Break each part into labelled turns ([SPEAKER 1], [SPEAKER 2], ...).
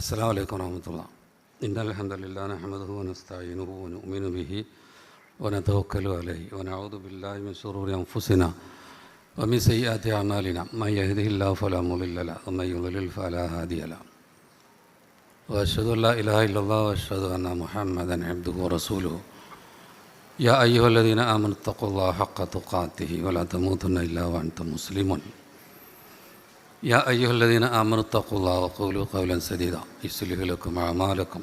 [SPEAKER 1] السلام عليكم ورحمة الله. إن الحمد لله نحمده ونستعينه ونؤمن به ونتوكل عليه ونعوذ بالله من شرور أنفسنا ومن سيئات أعمالنا من يهده الله فلا مضل له ومن يضلل فلا هادي له وأشهد أن لا إله إلا الله وأشهد أن محمدا عبده ورسوله. يا أيها الذين آمنوا اتقوا الله حق تقاته ولا تموتن إلا وأنتم مسلمون. يا أيها الذين آمنوا اتقوا الله وقولوا قولا سديدا يصلح لكم أعمالكم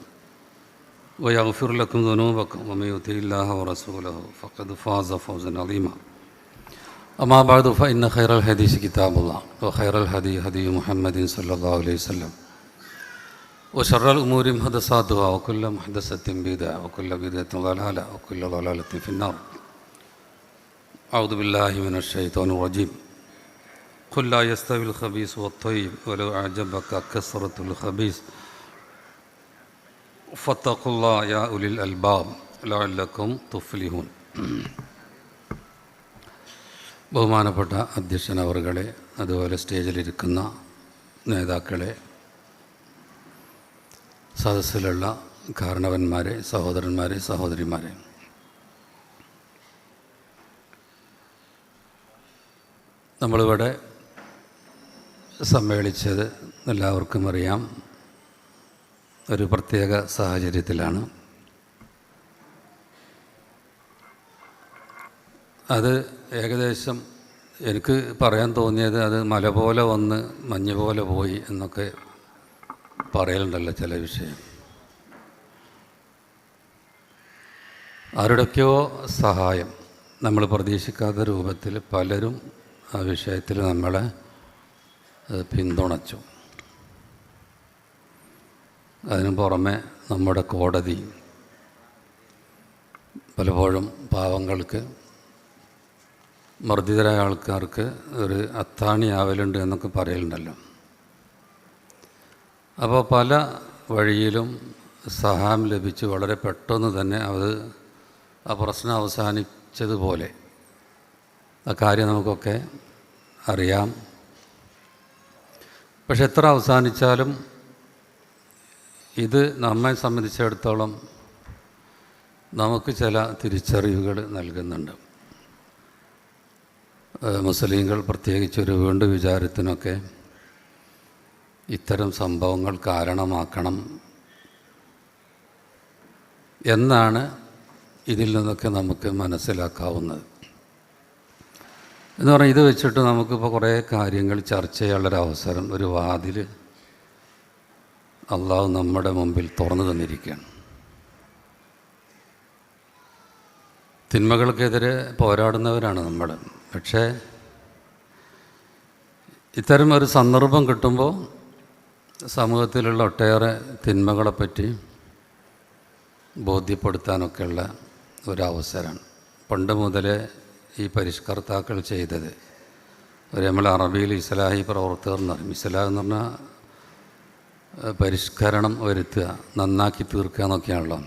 [SPEAKER 1] ويغفر لكم ذنوبكم ومن يطع الله ورسوله فقد فاز فوزا عظيما. أما بعد فإن خير الحديث كتاب الله وخير الهدي هدي محمد صلى الله عليه وسلم وشر الأمور محدثاتها وكل محدثة بدعة وكل بدعة ضلالة وكل ضلالة في النار. أعوذ بالله من الشيطان الرجيم. قل لا يستوي الخبيث والطيب ولو أعجبك كثرة الخبيث فاتقوا الله يا أولي الألباب لعلكم تفلحون. ബഹുമാനപ്പെട്ട അധ്യക്ഷനവറുകളെ, അതുപോലെ സ്റ്റേജിലിരിക്കുന്ന നേതാക്കളെ, സദസ്സിലുള്ള കാരണവന്മാരെ, സഹോദരന്മാരെ, സഹോദരിമാരെ, നമ്മളിവിടെ സമ്മേളിച്ചത് എല്ലാവർക്കും അറിയാം, ഒരു പ്രത്യേക സാഹചര്യത്തിലാണ്. അത് ഏകദേശം എനിക്ക് പറയാൻ തോന്നിയത് അത് മല പോലെ വന്ന് മഞ്ഞ് പോലെ പോയി എന്നൊക്കെ പറയലുണ്ടല്ലോ ചില വിഷയം. ആരുടെയൊക്കെയോ സഹായം നമ്മൾ പ്രതീക്ഷിക്കാത്ത രൂപത്തിൽ പലരും ആ വിഷയത്തിൽ നമ്മളെ പിന്തുണച്ചു. അതിനു പുറമെ നമ്മുടെ കോടതി പലപ്പോഴും പാവങ്ങൾക്ക്, മർദ്ദിതരായ ആൾക്കാർക്ക് ഒരു അത്താണിയാവലുണ്ട് എന്നൊക്കെ പറയലുണ്ടല്ലോ. അപ്പോൾ പല വഴിയിലും സഹായം ലഭിച്ച് വളരെ പെട്ടെന്ന് തന്നെ അത് ആ പ്രശ്നം അവസാനിച്ചതുപോലെ ആ കാര്യം നമുക്കൊക്കെ അറിയാം. പക്ഷെ എത്ര അവസാനിച്ചാലും ഇത് നമ്മെ സംബന്ധിച്ചിടത്തോളം നമുക്ക് ചില തിരിച്ചറിവുകൾ നൽകുന്നുണ്ട്. മുസ്ലിങ്ങൾ പ്രത്യേകിച്ചൊരു വീണ്ടും വിചാരത്തിനൊക്കെ ഇത്തരം സംഭവങ്ങൾ കാരണമാക്കണം എന്നാണ് ഇതിൽ നിന്നൊക്കെ നമുക്ക് മനസ്സിലാക്കാവുന്നത്. എന്ന് പറഞ്ഞാൽ ഇത് വെച്ചിട്ട് നമുക്കിപ്പോൾ കുറേ കാര്യങ്ങൾ ചർച്ച ചെയ്യാനുള്ളൊരവസരം, ഒരു വാതിൽ അള്ളാഹു നമ്മുടെ മുമ്പിൽ തുറന്നു തന്നിരിക്കുകയാണ്. തിന്മകൾക്കെതിരെ പോരാടുന്നവരാണ് നമ്മൾ. പക്ഷേ ഇത്തരം ഒരു സന്ദർഭം കിട്ടുമ്പോൾ സമൂഹത്തിലുള്ള ഒട്ടേറെ തിന്മകളെപ്പറ്റി ബോധ്യപ്പെടുത്താനൊക്കെയുള്ള ഒരവസരമാണ്. പണ്ട് മുതലേ ഈ പരിഷ്കർത്താക്കൾ ചെയ്തത്. ഒരു നമ്മൾ അറബിയിൽ ഇസ്ലാഹി പ്രവർത്തകർ എന്ന് പറയും. ഇസ്ലാഹ് എന്ന് പറഞ്ഞാൽ പരിഷ്കരണം വരുത്തുക, നന്നാക്കി തീർക്കുക എന്നൊക്കെയാണല്ലോ.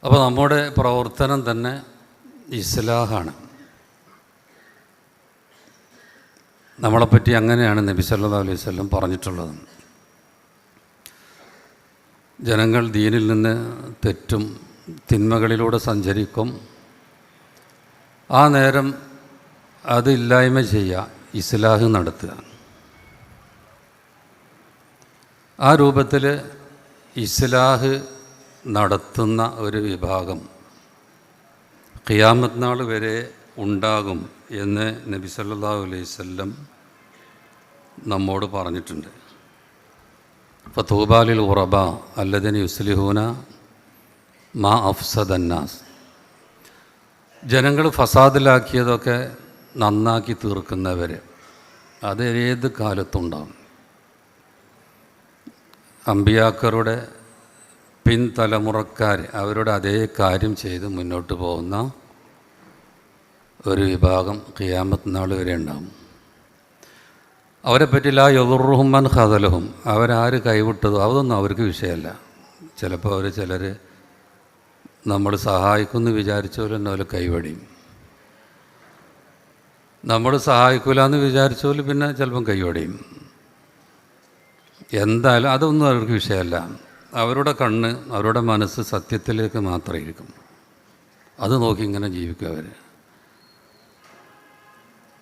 [SPEAKER 1] അപ്പോൾ നമ്മുടെ പ്രവർത്തനം തന്നെ ഇസ്ലാഹാണ്. നമ്മളെപ്പറ്റി അങ്ങനെയാണ് നബി സല്ലല്ലാഹു അലൈഹി വസല്ലം പറഞ്ഞിട്ടുള്ളത്. ജനങ്ങൾ ദീനിൽ നിന്ന് തെറ്റും തിന്മകളിലൂടെ സഞ്ചരിക്കും. ആ നേരം അത് ഇല്ലായ്മ ചെയ്യുക, ഇസ്ലാഹ് നടത്തുക. ആ രൂപത്തിൽ ഇസ്ലാഹ് നടത്തുന്ന ഒരു വിഭാഗം ഖിയാമത്ത് നാൾ വരെ ഉണ്ടാകും എന്ന് നബി സല്ലല്ലാഹു അലൈഹി വസല്ലം നമ്മോട് പറഞ്ഞിട്ടുണ്ട്. ഫതൂബാലിൽ ഖുറബ അല്ലദീന യുസ്ലിഹൂന മാ അഫ്സദന്നാസ്. ജനങ്ങൾ ഫസാദിലാക്കിയതൊക്കെ നന്നാക്കി തീർക്കുന്നവർ, അത് ഏത് കാലത്തുണ്ടാകും. അമ്പിയാക്കളുടെ പിൻതലമുറക്കാർ അവരുടെ അതേ കാര്യം ചെയ്ത് മുന്നോട്ട് പോകുന്ന ഒരു വിഭാഗം ഖിയാമത്ത് നാൾ വരെ ഉണ്ടാകും. അവരെ പറ്റി ലാ യദുർറുഹും മൻ ഖദലഹും, അവരാര് കൈവിട്ടതോ അതൊന്നും അവർക്ക് വിഷയമല്ല. ചിലപ്പോൾ ചിലർ നമ്മൾ സഹായിക്കുമെന്ന് വിചാരിച്ചവർ തന്നെ അവർ കൈവടിയും. നമ്മൾ സഹായിക്കില്ല എന്ന് വിചാരിച്ചവർ പിന്നെ ചിലപ്പം കൈവടിയും. എന്തായാലും അതൊന്നും അവർക്ക് വിഷയമല്ല. അവരുടെ കണ്ണ്, അവരുടെ മനസ്സ് സത്യത്തിലേക്ക് മാത്രമേ ഇരിക്കും. അത് നോക്കി ഇങ്ങനെ ജീവിക്കും അവർ.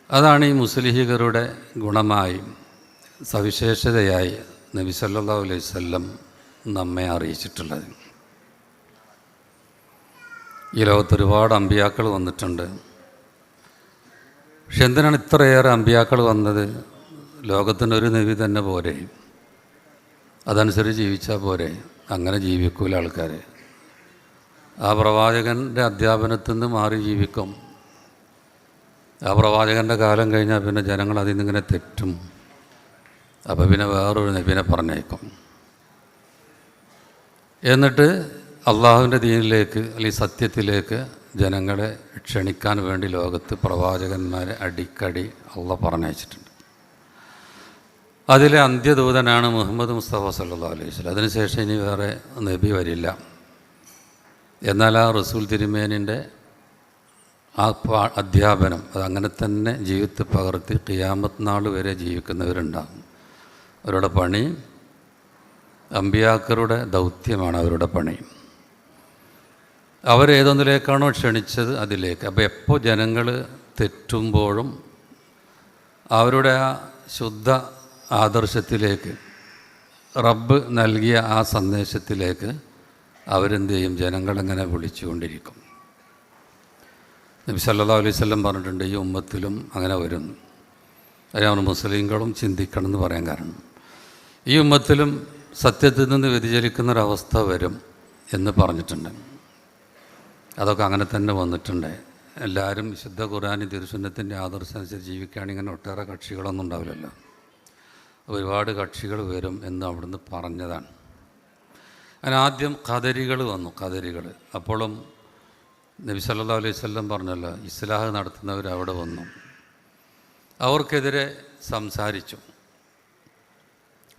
[SPEAKER 1] അതാണ് ഈ മുസ്ലിഹീകരുടെ ഗുണമായി, സവിശേഷതയായി നബി സല്ലല്ലാഹു അലൈഹി വസല്ലം നമ്മെ അറിയിച്ചിട്ടുള്ളത്. ഈ ലോകത്ത് ഒരുപാട് അമ്പിയാക്കൾ വന്നിട്ടുണ്ട്. പക്ഷെ എന്തിനാണ് ഇത്രയേറെ അമ്പിയാക്കൾ വന്നത്? ലോകത്തിനൊരു നബി തന്നെ പോരെ, അതനുസരിച്ച് ജീവിച്ചാൽ പോരെ? അങ്ങനെ ജീവിക്കൂല ആൾക്കാർ. ആ പ്രവാചകൻ്റെ അധ്യാപനത്തിൽ നിന്ന് മാറി ജീവിക്കും. ആ പ്രവാചകൻ്റെ കാലം കഴിഞ്ഞാൽ പിന്നെ ജനങ്ങൾ അതിൽ നിന്നിങ്ങനെ തെറ്റും. അപ്പോൾ പിന്നെ വേറൊരു നബിനെ പറഞ്ഞേക്കും. എന്നിട്ട് അള്ളാഹുവിൻ്റെ ദീനിലേക്ക്, അല്ലെങ്കിൽ സത്യത്തിലേക്ക് ജനങ്ങളെ ക്ഷണിക്കാൻ വേണ്ടി ലോകത്ത് പ്രവാചകന്മാരെ അടിക്കടി അള്ളാഹ് പറഞ്ഞയച്ചിട്ടുണ്ട്. അതിലെ അന്ത്യദൂതനാണ് മുഹമ്മദ് മുസ്തഫ സല്ലല്ലാഹു അലൈഹി വസല്ലം. അതിനുശേഷം ഇനി വേറെ നബി വരില്ല. എന്നാൽ ആ റസൂൽ തിരുമേനിൻ്റെ ആ അധ്യാപനം അതങ്ങനെ തന്നെ ജീവിതത്തിൽ പകർത്തി ഖിയാമത്ത് നാൾ വരെ ജീവിക്കുന്നവരുണ്ടാകും. അവരുടെ പണി അമ്പിയാക്കളുടെ ദൗത്യമാണ്. അവരുടെ പണി അവരേതൊന്നിലേക്കാണോ ക്ഷണിച്ചത് അതിലേക്ക്. അപ്പോൾ എപ്പോൾ ജനങ്ങൾ തെറ്റുമ്പോഴും അവരുടെ ആ ശുദ്ധ ആദർശത്തിലേക്ക്, റബ്ബ് നൽകിയ ആ സന്ദേശത്തിലേക്ക് അവരെന്ത് ചെയ്യും? ജനങ്ങളെങ്ങനെ വിളിച്ചുകൊണ്ടിരിക്കും. നബി സല്ലല്ലാഹു അലൈഹി വസല്ലം പറഞ്ഞിട്ടുണ്ട്, ഈ ഉമ്മത്തിലും അങ്ങനെ വരും. അതിനാണ് മുസ്ലിങ്ങളും ചിന്തിക്കണം എന്ന് പറയാൻ കാരണം. ഈ ഉമ്മത്തിലും സത്യത്തിൽ നിന്ന് വ്യതിചലിക്കുന്നൊരവസ്ഥ വരും എന്ന് പറഞ്ഞിട്ടുണ്ട്. അതൊക്കെ അങ്ങനെ തന്നെ വന്നിട്ടുണ്ട്. എല്ലാവരും വിശുദ്ധ ഖുർആൻ തിരുസുന്നത്തിൻ്റെ ആദർശം അനുസരിച്ച് ജീവിക്കുകയാണെങ്കിൽ ഇങ്ങനെ ഒട്ടേറെ കക്ഷികളൊന്നും ഉണ്ടാവില്ലല്ലോ. ഒരുപാട് കക്ഷികൾ വരും എന്ന് അവിടുന്ന് പറഞ്ഞതാണ്. അതിനാദ്യം ഖദരികൾ വന്നു. ഖദരികൾ അപ്പോഴും നബി സല്ലല്ലാഹു അലൈഹി വസല്ലം പറഞ്ഞല്ലോ, ഇസ്ലാഹ് നടത്തുന്നവർ അവിടെ വന്നു. അവർക്കെതിരെ സംസാരിച്ചു.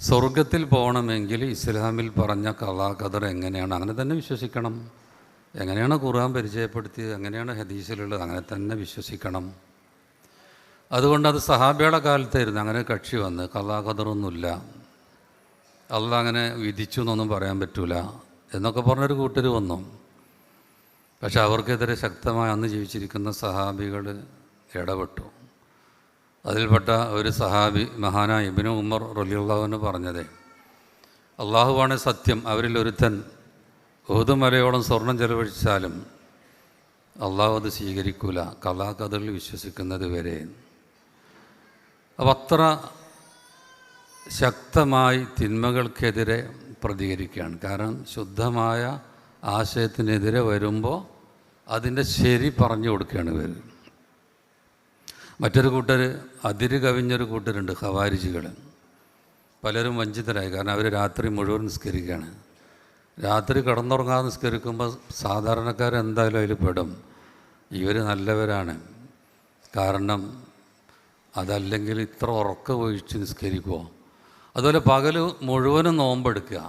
[SPEAKER 1] സ്വർഗത്തിൽ പോകണമെങ്കിൽ ഇസ്ലാമിൽ പറഞ്ഞ ഖളാ ഖദർ എങ്ങനെയാണ് അങ്ങനെ തന്നെ വിശ്വസിക്കണം. എങ്ങനെയാണ് ഖുർആൻ പരിചയപ്പെടുത്തിയത്, എങ്ങനെയാണ് ഹദീസിലുള്ളത്, അങ്ങനെ തന്നെ വിശ്വസിക്കണം. അതുകൊണ്ട് അത് സഹാബിയുടെ കാലത്തായിരുന്നു അങ്ങനെ കക്ഷി വന്ന് ഖളാ ഖദറൊന്നുമില്ല, അള്ളാഹ് അങ്ങനെ വിധിച്ചു എന്നൊന്നും പറയാൻ പറ്റൂല എന്നൊക്കെ പറഞ്ഞൊരു കൂട്ടർ വന്നു. പക്ഷെ അവർക്കെതിരെ ശക്തമായി അന്ന് ജീവിച്ചിരിക്കുന്ന സഹാബികൾ ഇടപെട്ടു. അതിൽപ്പെട്ട ഒരു സഹാബി മഹാനായ ഇബ്നു ഉമർ റളിയല്ലാഹു അൻഹു പറഞ്ഞത്, അള്ളാഹുവാണ് സത്യം, അവരിൽ ഒരുത്തൻ ഉഹുദ് മലയോളം സ്വർണം ചെലവഴിച്ചാലും അള്ളാഹു അത് സ്വീകരിക്കൂല, ഖളാ ഖദറിൽ വിശ്വസിക്കുന്നത് വരെ. അപ്പം അത്ര ശക്തമായി തിന്മകൾക്കെതിരെ പ്രതികരിക്കുകയാണ്. കാരണം ശുദ്ധമായ ആശയത്തിനെതിരെ വരുമ്പോൾ അതിൻ്റെ ശരി പറഞ്ഞു കൊടുക്കുകയാണ് ഇവർ. മറ്റൊരു കൂട്ടർ, അതിര് കവിഞ്ഞൊരു കൂട്ടരുണ്ട്, ഖവാരിജികൾ. പലരും വഞ്ചിതരായി. കാരണം അവർ രാത്രി മുഴുവൻ നിസ്കരിക്കുകയാണ്. രാത്രി കിടന്നുറങ്ങാതെ നിസ്കരിക്കുമ്പോൾ സാധാരണക്കാരെന്തായാലും അതിൽ പെടും. ഇവർ നല്ലവരാണ്, കാരണം അതല്ലെങ്കിൽ ഇത്ര ഉറക്കം ഒഴിച്ച് നിസ്കരിക്കുമോ. അതുപോലെ പകൽ മുഴുവനും നോമ്പെടുക്കുക.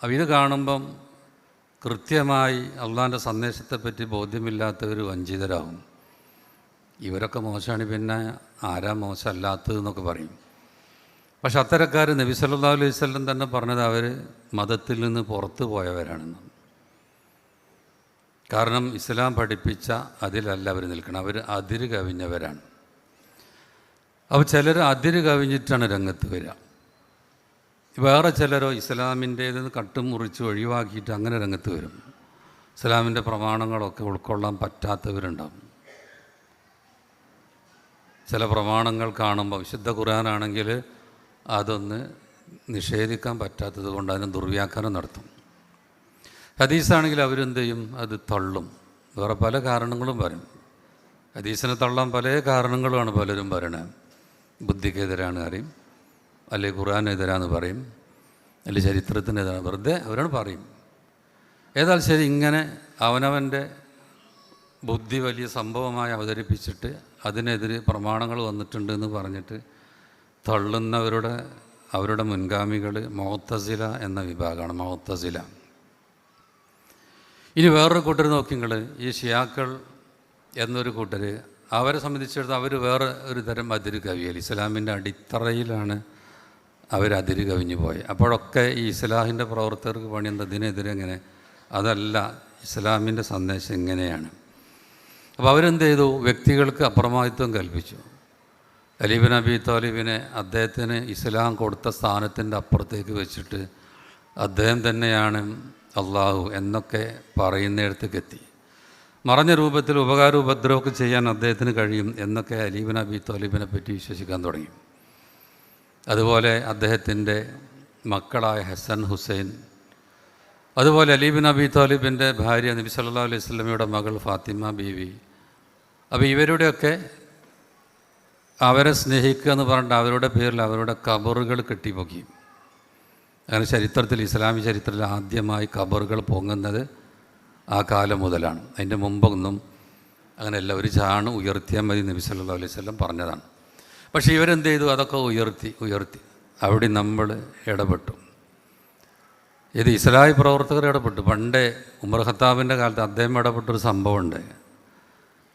[SPEAKER 1] ഇത് കാണുമ്പം കൃത്യമായി അള്ളാഹിൻ്റെ സന്ദേശത്തെപ്പറ്റി ബോധ്യമില്ലാത്തവർ വഞ്ചിതരാകും. ഇവരൊക്കെ മോശമാണ്, പിന്നെ ആരാ മോശമല്ലാത്തതെന്നൊക്കെ പറയും. പക്ഷെ അത്തരക്കാർ നബി സല്ലല്ലാഹു അലൈഹി വസല്ലം തന്നെ പറഞ്ഞത് അവർ മതത്തിൽ നിന്ന് പുറത്തു പോയവരാണെന്ന്. കാരണം ഇസ്ലാം പഠിപ്പിച്ച അതിലല്ല അവർ നിൽക്കണം, അവർ അതിര് കവിഞ്ഞവരാണ്. അപ്പോൾ ചിലർ അതിര് കവിഞ്ഞിട്ടാണ് രംഗത്ത് വരിക. വേറെ ചിലരോ ഇസ്ലാമിൻ്റേതെന്ന് കട്ടും മുറിച്ച് ഒഴിവാക്കിയിട്ട് അങ്ങനെ രംഗത്ത് വരും. ഇസ്ലാമിൻ്റെ പ്രമാണങ്ങളൊക്കെ ഉൾക്കൊള്ളാൻ പറ്റാത്തവരുണ്ടാവും. ചില പ്രമാണങ്ങൾ കാണുമ്പോൾ വിശുദ്ധ ഖുർആനാണെങ്കിൽ അതൊന്ന് നിഷേധിക്കാൻ പറ്റാത്തത് കൊണ്ട് അതിന് ദുർവ്യാഖ്യാനം നടത്തും. ഹദീസാണെങ്കിൽ അവരെന്ത് ചെയ്യും? അത് തള്ളും. വേറെ പല കാരണങ്ങളും പറയും. ഹദീസിനെ തള്ളാൻ പല കാരണങ്ങളുമാണ് പലരും പറയണത്. ബുദ്ധിക്കെതിരാണ് പറയും, അല്ലെങ്കിൽ ഖുർആനെതിരാന്ന് പറയും, അല്ലെങ്കിൽ ചരിത്രത്തിനെതിരാണ്, വെറുതെ അവരാണ് പറയും. ഏതായാലും ശരി, ഇങ്ങനെ അവനവൻ്റെ ബുദ്ധി വലിയ സംഭവമായി അവതരിപ്പിച്ചിട്ട് അതിനെതിരെ പ്രമാണങ്ങൾ വന്നിട്ടുണ്ടെന്ന് പറഞ്ഞിട്ട് അവരുടെ മുൻഗാമികൾ മുഅ്തസില എന്ന വിഭാഗമാണ്. മുഅ്തസില. ഇനി വേറൊരു കൂട്ടർ നോക്കിങ്ങൾ, ഈ ഷിയാക്കൾ എന്നൊരു കൂട്ടർ, അവരെ സംബന്ധിച്ചിടത്തോളം അവർ വേറെ ഒരു തരം അതിര് കവിയൽ. ഇസ്ലാമിൻ്റെ അടിത്തറയിലാണ് അവരതിര് കവിഞ്ഞു പോയി. അപ്പോഴൊക്കെ ഈ ഇസ്ലാഹിൻ്റെ പ്രവർത്തകർക്ക് പണി എന്താ, ഇതിനെതിരെ എങ്ങനെ, അതല്ല, ഇസ്ലാമിൻ്റെ സന്ദേശം ഇങ്ങനെയാണ്. അപ്പോൾ അവരെന്ത് ചെയ്തു, വ്യക്തികൾക്ക് അപ്രമാദിത്വം കൽപ്പിച്ചു. അലി ബിൻ അബി താലിബിനെ അദ്ദേഹത്തിന് ഇസ്ലാം കൊടുത്ത സ്ഥാനത്തിൻ്റെ അപ്പുറത്തേക്ക് വെച്ചിട്ട് അദ്ദേഹം തന്നെയാണ് അള്ളാഹു എന്നൊക്കെ പറയുന്നിടത്തേക്ക് എത്തി. മറഞ്ഞ രൂപത്തിൽ ഉപകാര ഉപദ്രവമൊക്കെ ചെയ്യാൻ അദ്ദേഹത്തിന് കഴിയും എന്നൊക്കെ അലി ബിൻ അബി താലിബിനെ പറ്റി വിശ്വസിക്കാൻ തുടങ്ങി. അതുപോലെ അദ്ദേഹത്തിൻ്റെ മക്കളായ ഹസൻ, ഹുസൈൻ, അതുപോലെ അലി ബിൻ അബി താലിബിൻ്റെ ഭാര്യ നബി സല്ലല്ലാഹു അലൈഹി വസല്ലമയുടെ മകൾ ഫാത്തിമ ബീവി. അപ്പോൾ ഇവരുടെയൊക്കെ അവരെ സ്നേഹിക്കുക എന്ന് പറഞ്ഞിട്ട് അവരുടെ പേരിൽ അവരുടെ ഖബറുകൾ കെട്ടിപ്പൊക്കി. അങ്ങനെ ചരിത്രത്തിൽ, ഇസ്ലാമിക ചരിത്രത്തിൽ ആദ്യമായി ഖബറുകൾ പൊങ്ങുന്നത് ആ കാലം മുതലാണ്. അതിൻ്റെ മുമ്പൊന്നും അങ്ങനെയല്ല, ഒരു ചാണ് ഉയർത്തിയാൽ മതി നബി സല്ലല്ലാഹു അലൈഹി വസല്ലം പറഞ്ഞതാണ്. പക്ഷേ ഇവരെന്ത് ചെയ്തു, അതൊക്കെ ഉയർത്തി അവിടെ നമ്മൾ ഇടപെട്ടു. ഇത് ഇസ്ലാഹി പ്രവർത്തകർ ഇടപെട്ടു. പണ്ടേ ഉമർ ഖത്താബിൻ്റെ കാലത്ത് അദ്ദേഹം ഇടപെട്ടൊരു സംഭവമുണ്ട്.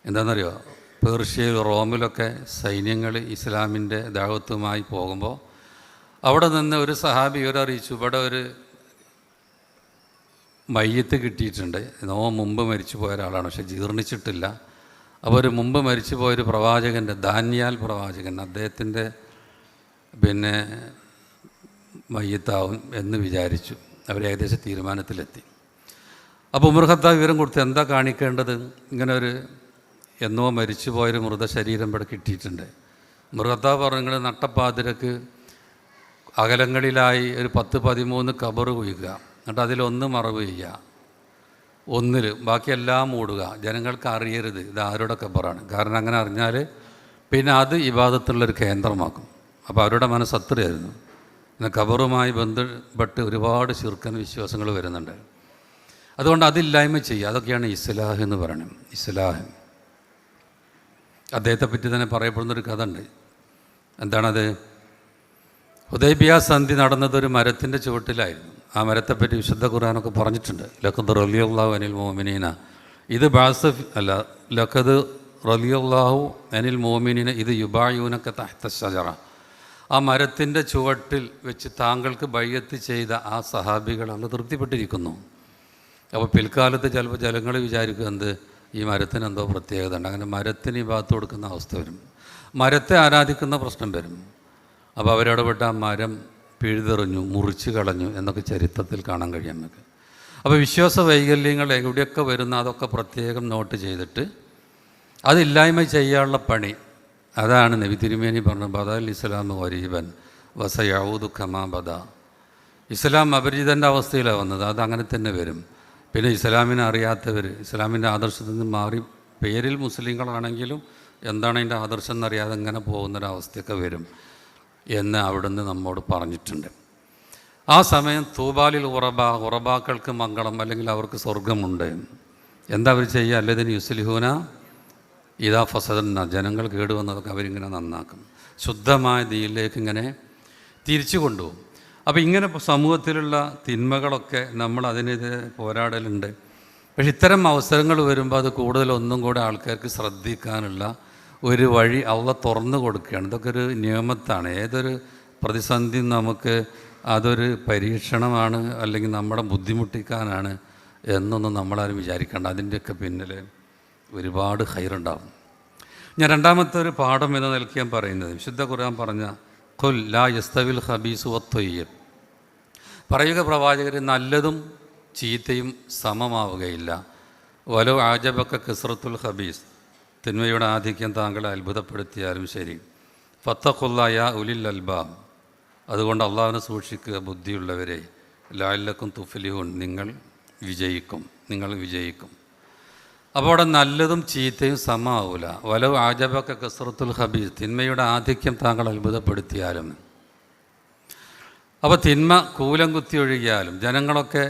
[SPEAKER 1] എന്താണെന്നറിയോ, പേർഷ്യയിൽ, റോമിലൊക്കെ സൈന്യങ്ങൾ ഇസ്ലാമിൻ്റെ ദഅവത്തുമായി പോകുമ്പോൾ അവിടെ നിന്ന് ഒരു സഹാബി ഇവരറിയിച്ചു, ഇവിടെ ഒരു മയ്യത്ത് കിട്ടിയിട്ടുണ്ട്. മുമ്പ് മരിച്ചു പോയ ഒരാളാണ്, പക്ഷെ ജീർണിച്ചിട്ടില്ല. അപ്പോൾ ഒരു മുമ്പ് മരിച്ചു പോയൊരു പ്രവാചകൻ്റെ, ദാനിയാൽ പ്രവാചകൻ, അദ്ദേഹത്തിൻ്റെ മയ്യത്താവും എന്ന് വിചാരിച്ചു. അവർ ഏകദേശം തീരുമാനത്തിലെത്തി. അപ്പോൾ ഉമർ ഖത്താബ് വിവരം കൊടുത്ത് എന്താ കാണിക്കേണ്ടത്, ഇങ്ങനെ ഒരു എന്നോ മരിച്ചു പോയൊരു മൃതശരീരം ഇവിടെ കിട്ടിയിട്ടുണ്ട്. ഉമർ ഖത്താബ് പറഞ്ഞു, നിങ്ങൾ നട്ടപ്പാതിരക്ക് അകലങ്ങളിലായി ഒരു 10-13 ഖബർ കുഴിക്കുക, എന്നിട്ട് അതിലൊന്ന് മറവ് ചെയ്യുക, ഒന്നിൽ ബാക്കിയെല്ലാം മൂടുക, ജനങ്ങൾക്ക് അറിയരുത് ഇത് ആരുടെ ഖബറാണ്. കാരണം അങ്ങനെ അറിഞ്ഞാൽ പിന്നെ അത് ഇബാദത്തുള്ളൊരു കേന്ദ്രമാക്കും. അപ്പോൾ അവരുടെ മനസ്സ് അത്രയായിരുന്നു. പിന്നെ ഖബറുമായി ബന്ധപ്പെട്ട് ഒരുപാട് ശിർക്കൻ വിശ്വാസങ്ങൾ വരുന്നുണ്ട്. അതുകൊണ്ട് അതില്ലായ്മ ചെയ്യുക. അതൊക്കെയാണ് ഇസ്ലാഹ് എന്ന് പറയണം. ഇസ്ലാഹ് അദ്ദേഹത്തെപ്പറ്റി തന്നെ പറയപ്പെടുന്നൊരു കഥ ഉണ്ട്. എന്താണത്? ഹുദൈബിയ സന്ധി നടന്നത് ഒരു മരത്തിൻ്റെ ചുവട്ടിലായിരുന്നു. ആ മരത്തെപ്പറ്റി വിശുദ്ധ ഖുർആനൊക്കെ പറഞ്ഞിട്ടുണ്ട്. ലഖദ് റളിയല്ലാഹു അനിൽ മുഅ്മിനീന, ഇത് ബാസഫ് അല്ല, ലഖദ് റളിയല്ലാഹു അനിൽ മുഅ്മിനീന ഇത് യുബായൂനക തഹ്ത ശജറ. ആ മരത്തിൻ്റെ ചുവട്ടിൽ വെച്ച് താങ്കൾക്ക് ബൈഅത്ത് ചെയ്ത ആ സഹാബികൾ അന്ന് തൃപ്തിപ്പെട്ടിരിക്കുന്നു. അപ്പോൾ പിൽക്കാലത്ത് ചിലപ്പോൾ ജനങ്ങൾ വിചാരിക്കുക, എന്ത് ഈ മരത്തിന് എന്തോ പ്രത്യേകത ഉണ്ട്, അങ്ങനെ മരത്തിന് ഈ ഭാഗത്ത് കൊടുക്കുന്ന അവസ്ഥ വരും, മരത്തെ ആരാധിക്കുന്ന പ്രശ്നം വരും. അപ്പോൾ അവരിടപെട്ട് ആ മരം പിഴുതെറിഞ്ഞു, മുറിച്ച് കളഞ്ഞു എന്നൊക്കെ ചരിത്രത്തിൽ കാണാൻ കഴിയും നമുക്ക്. അപ്പോൾ വിശ്വാസ വൈകല്യങ്ങൾ എവിടെയൊക്കെ വരുന്ന അതൊക്കെ പ്രത്യേകം നോട്ട് ചെയ്തിട്ട് അതില്ലായ്മ ചെയ്യാനുള്ള പണി, അതാണ് നബി തിരുമേനി പറഞ്ഞത്. ബദൽ ഇസ്ലാം വരീബൻ വസയഊദു ഖമാ ബദ. ഇസ്ലാം അപരിചിതൻ്റെ അവസ്ഥയിലാണ് വന്നത്, അതങ്ങനെ തന്നെ വരും. പിന്നെ ഇസ്ലാമിനെ അറിയാത്തവർ, ഇസ്ലാമിൻ്റെ ആദർശത്തിൽ നിന്ന് മാറി പേരിൽ മുസ്ലിങ്ങളാണെങ്കിലും എന്താണ് അതിൻ്റെ ആദർശം എന്നറിയാതെ ഇങ്ങനെ പോകുന്നൊരവസ്ഥയൊക്കെ വരും എന്ന് അവിടുന്ന് നമ്മോട് പറഞ്ഞിട്ടുണ്ട്. ആ സമയം തൂബാലിൽ ഉറബാക്കൾക്ക് മംഗളം, അല്ലെങ്കിൽ അവർക്ക് സ്വർഗമുണ്ട്. എന്താ അവർ ചെയ്യുക? അല്ലതിന് യുസ്ലിഹൂന ഇതാ ഫസദന്ന, ജനങ്ങൾ കേടുവന്നതൊക്കെ അവരിങ്ങനെ നന്നാക്കും, ശുദ്ധമായ ദീനിലേക്ക് ഇങ്ങനെ തിരിച്ചു കൊണ്ടുപോകും. അപ്പോൾ ഇങ്ങനെ സമൂഹത്തിലുള്ള തിന്മകളൊക്കെ നമ്മൾ അതിനെതിരെ പോരാടലുണ്ട്. പക്ഷെ ഇത്തരം അവസരങ്ങൾ വരുമ്പോൾ അത് കൂടുതൽ ഒന്നും കൂടെ ആൾക്കാർക്ക് ശ്രദ്ധിക്കാനുള്ള ഒരു വഴി അള്ളാഹ് തുറന്നു കൊടുക്കുകയാണ്. ഇതൊക്കെ ഒരു നിയമത്താണ്. ഏതൊരു പ്രതിസന്ധി നമുക്ക് അതൊരു പരീക്ഷണമാണ്, അല്ലെങ്കിൽ നമ്മളെ ബുദ്ധിമുട്ടിക്കാനാണ് എന്നൊന്നും നമ്മളാരും വിചാരിക്കേണ്ട. അതിൻ്റെയൊക്കെ പിന്നിൽ ഒരുപാട് ഖൈറുണ്ടാവും. ഞാൻ രണ്ടാമത്തെ ഒരു പാഠം എന്ന നിലയ്ക്ക് ഞാൻ പറയുന്നത്, വിശുദ്ധ ഖുർആൻ പറഞ്ഞ ഖുൽ ലാ യസ്തവിൽ ഖബീസു വത്വയ്യിബ്, പറയുക പ്രവാചകർ, നല്ലതും ചീത്തയും സമമാവുകയില്ല. വലോ ആജബക്ക കസ്റത്തുൽ ഖബീസ്, തിന്മയുടെ ആധിക്യം താങ്കളെ അത്ഭുതപ്പെടുത്തിയാലും ശരി. ഫത്തഖുല്ലാ യാ ഉലിൽ അൽബാബ്, അതുകൊണ്ട് അള്ളാഹുവിനെ സൂക്ഷിക്കുക ബുദ്ധിയുള്ളവരെ. ലഅല്ലക്കും തുഫ്ലിഹൂൻ, നിങ്ങൾ വിജയിക്കും. അപ്പോൾ അവിടെ നല്ലതും ചീത്തയും സമാവൂല. വലോ ആജബക്ക കസ്റത്തുൽ ഖബീസ്, തിന്മയുടെ ആധിക്യം താങ്കൾ അത്ഭുതപ്പെടുത്തിയാലും. അപ്പോൾ തിന്മ കൂലം കുത്തി ഒഴുകിയാലും ജനങ്ങളൊക്കെ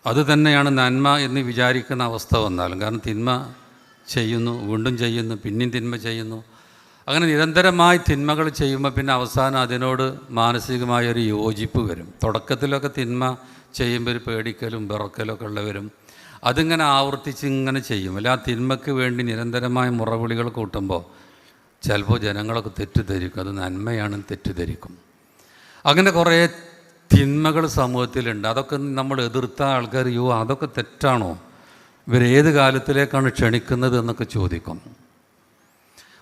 [SPEAKER 1] അതുതന്നെയാണ് നന്മ എന്ന് വിചാരിക്കുന്ന അവസ്ഥ വന്നാലും, കാരണം തിന്മ ചെയ്യുന്നു, വീണ്ടും ചെയ്യുന്നു, പിന്നെയും തിന്മ ചെയ്യുന്നു, അങ്ങനെ നിരന്തരമായി തിന്മകൾ ചെയ്യുമ്പോൾ പിന്നെ അവസാനം അതിനോട് മാനസികമായ ഒരു യോജിപ്പ് വരും. തുടക്കത്തിലൊക്കെ തിന്മ ചെയ്യുമ്പോൾ ഒരു പേടിക്കലും വിറക്കലൊക്കെ ഉള്ളവരും അതിങ്ങനെ ആവർത്തിച്ച് ഇങ്ങനെ ചെയ്യും. അല്ല, ആ തിന്മയ്ക്ക് വേണ്ടി നിരന്തരമായ മുറവിളികൾ കൂട്ടുമ്പോൾ ചിലപ്പോൾ ജനങ്ങളൊക്കെ തെറ്റിദ്ധരിക്കും, അത് നന്മയാണെന്ന് തെറ്റിദ്ധരിക്കും. അങ്ങനെ കുറേ തിന്മകൾ സമൂഹത്തിലുണ്ട്. അതൊക്കെ നമ്മൾ എതിർത്ത ആൾക്കാർ അതൊക്കെ തെറ്റാണോ, ഇവരേത് കാലത്തിലേക്കാണ് ക്ഷണിക്കുന്നത് എന്നൊക്കെ ചോദിക്കും.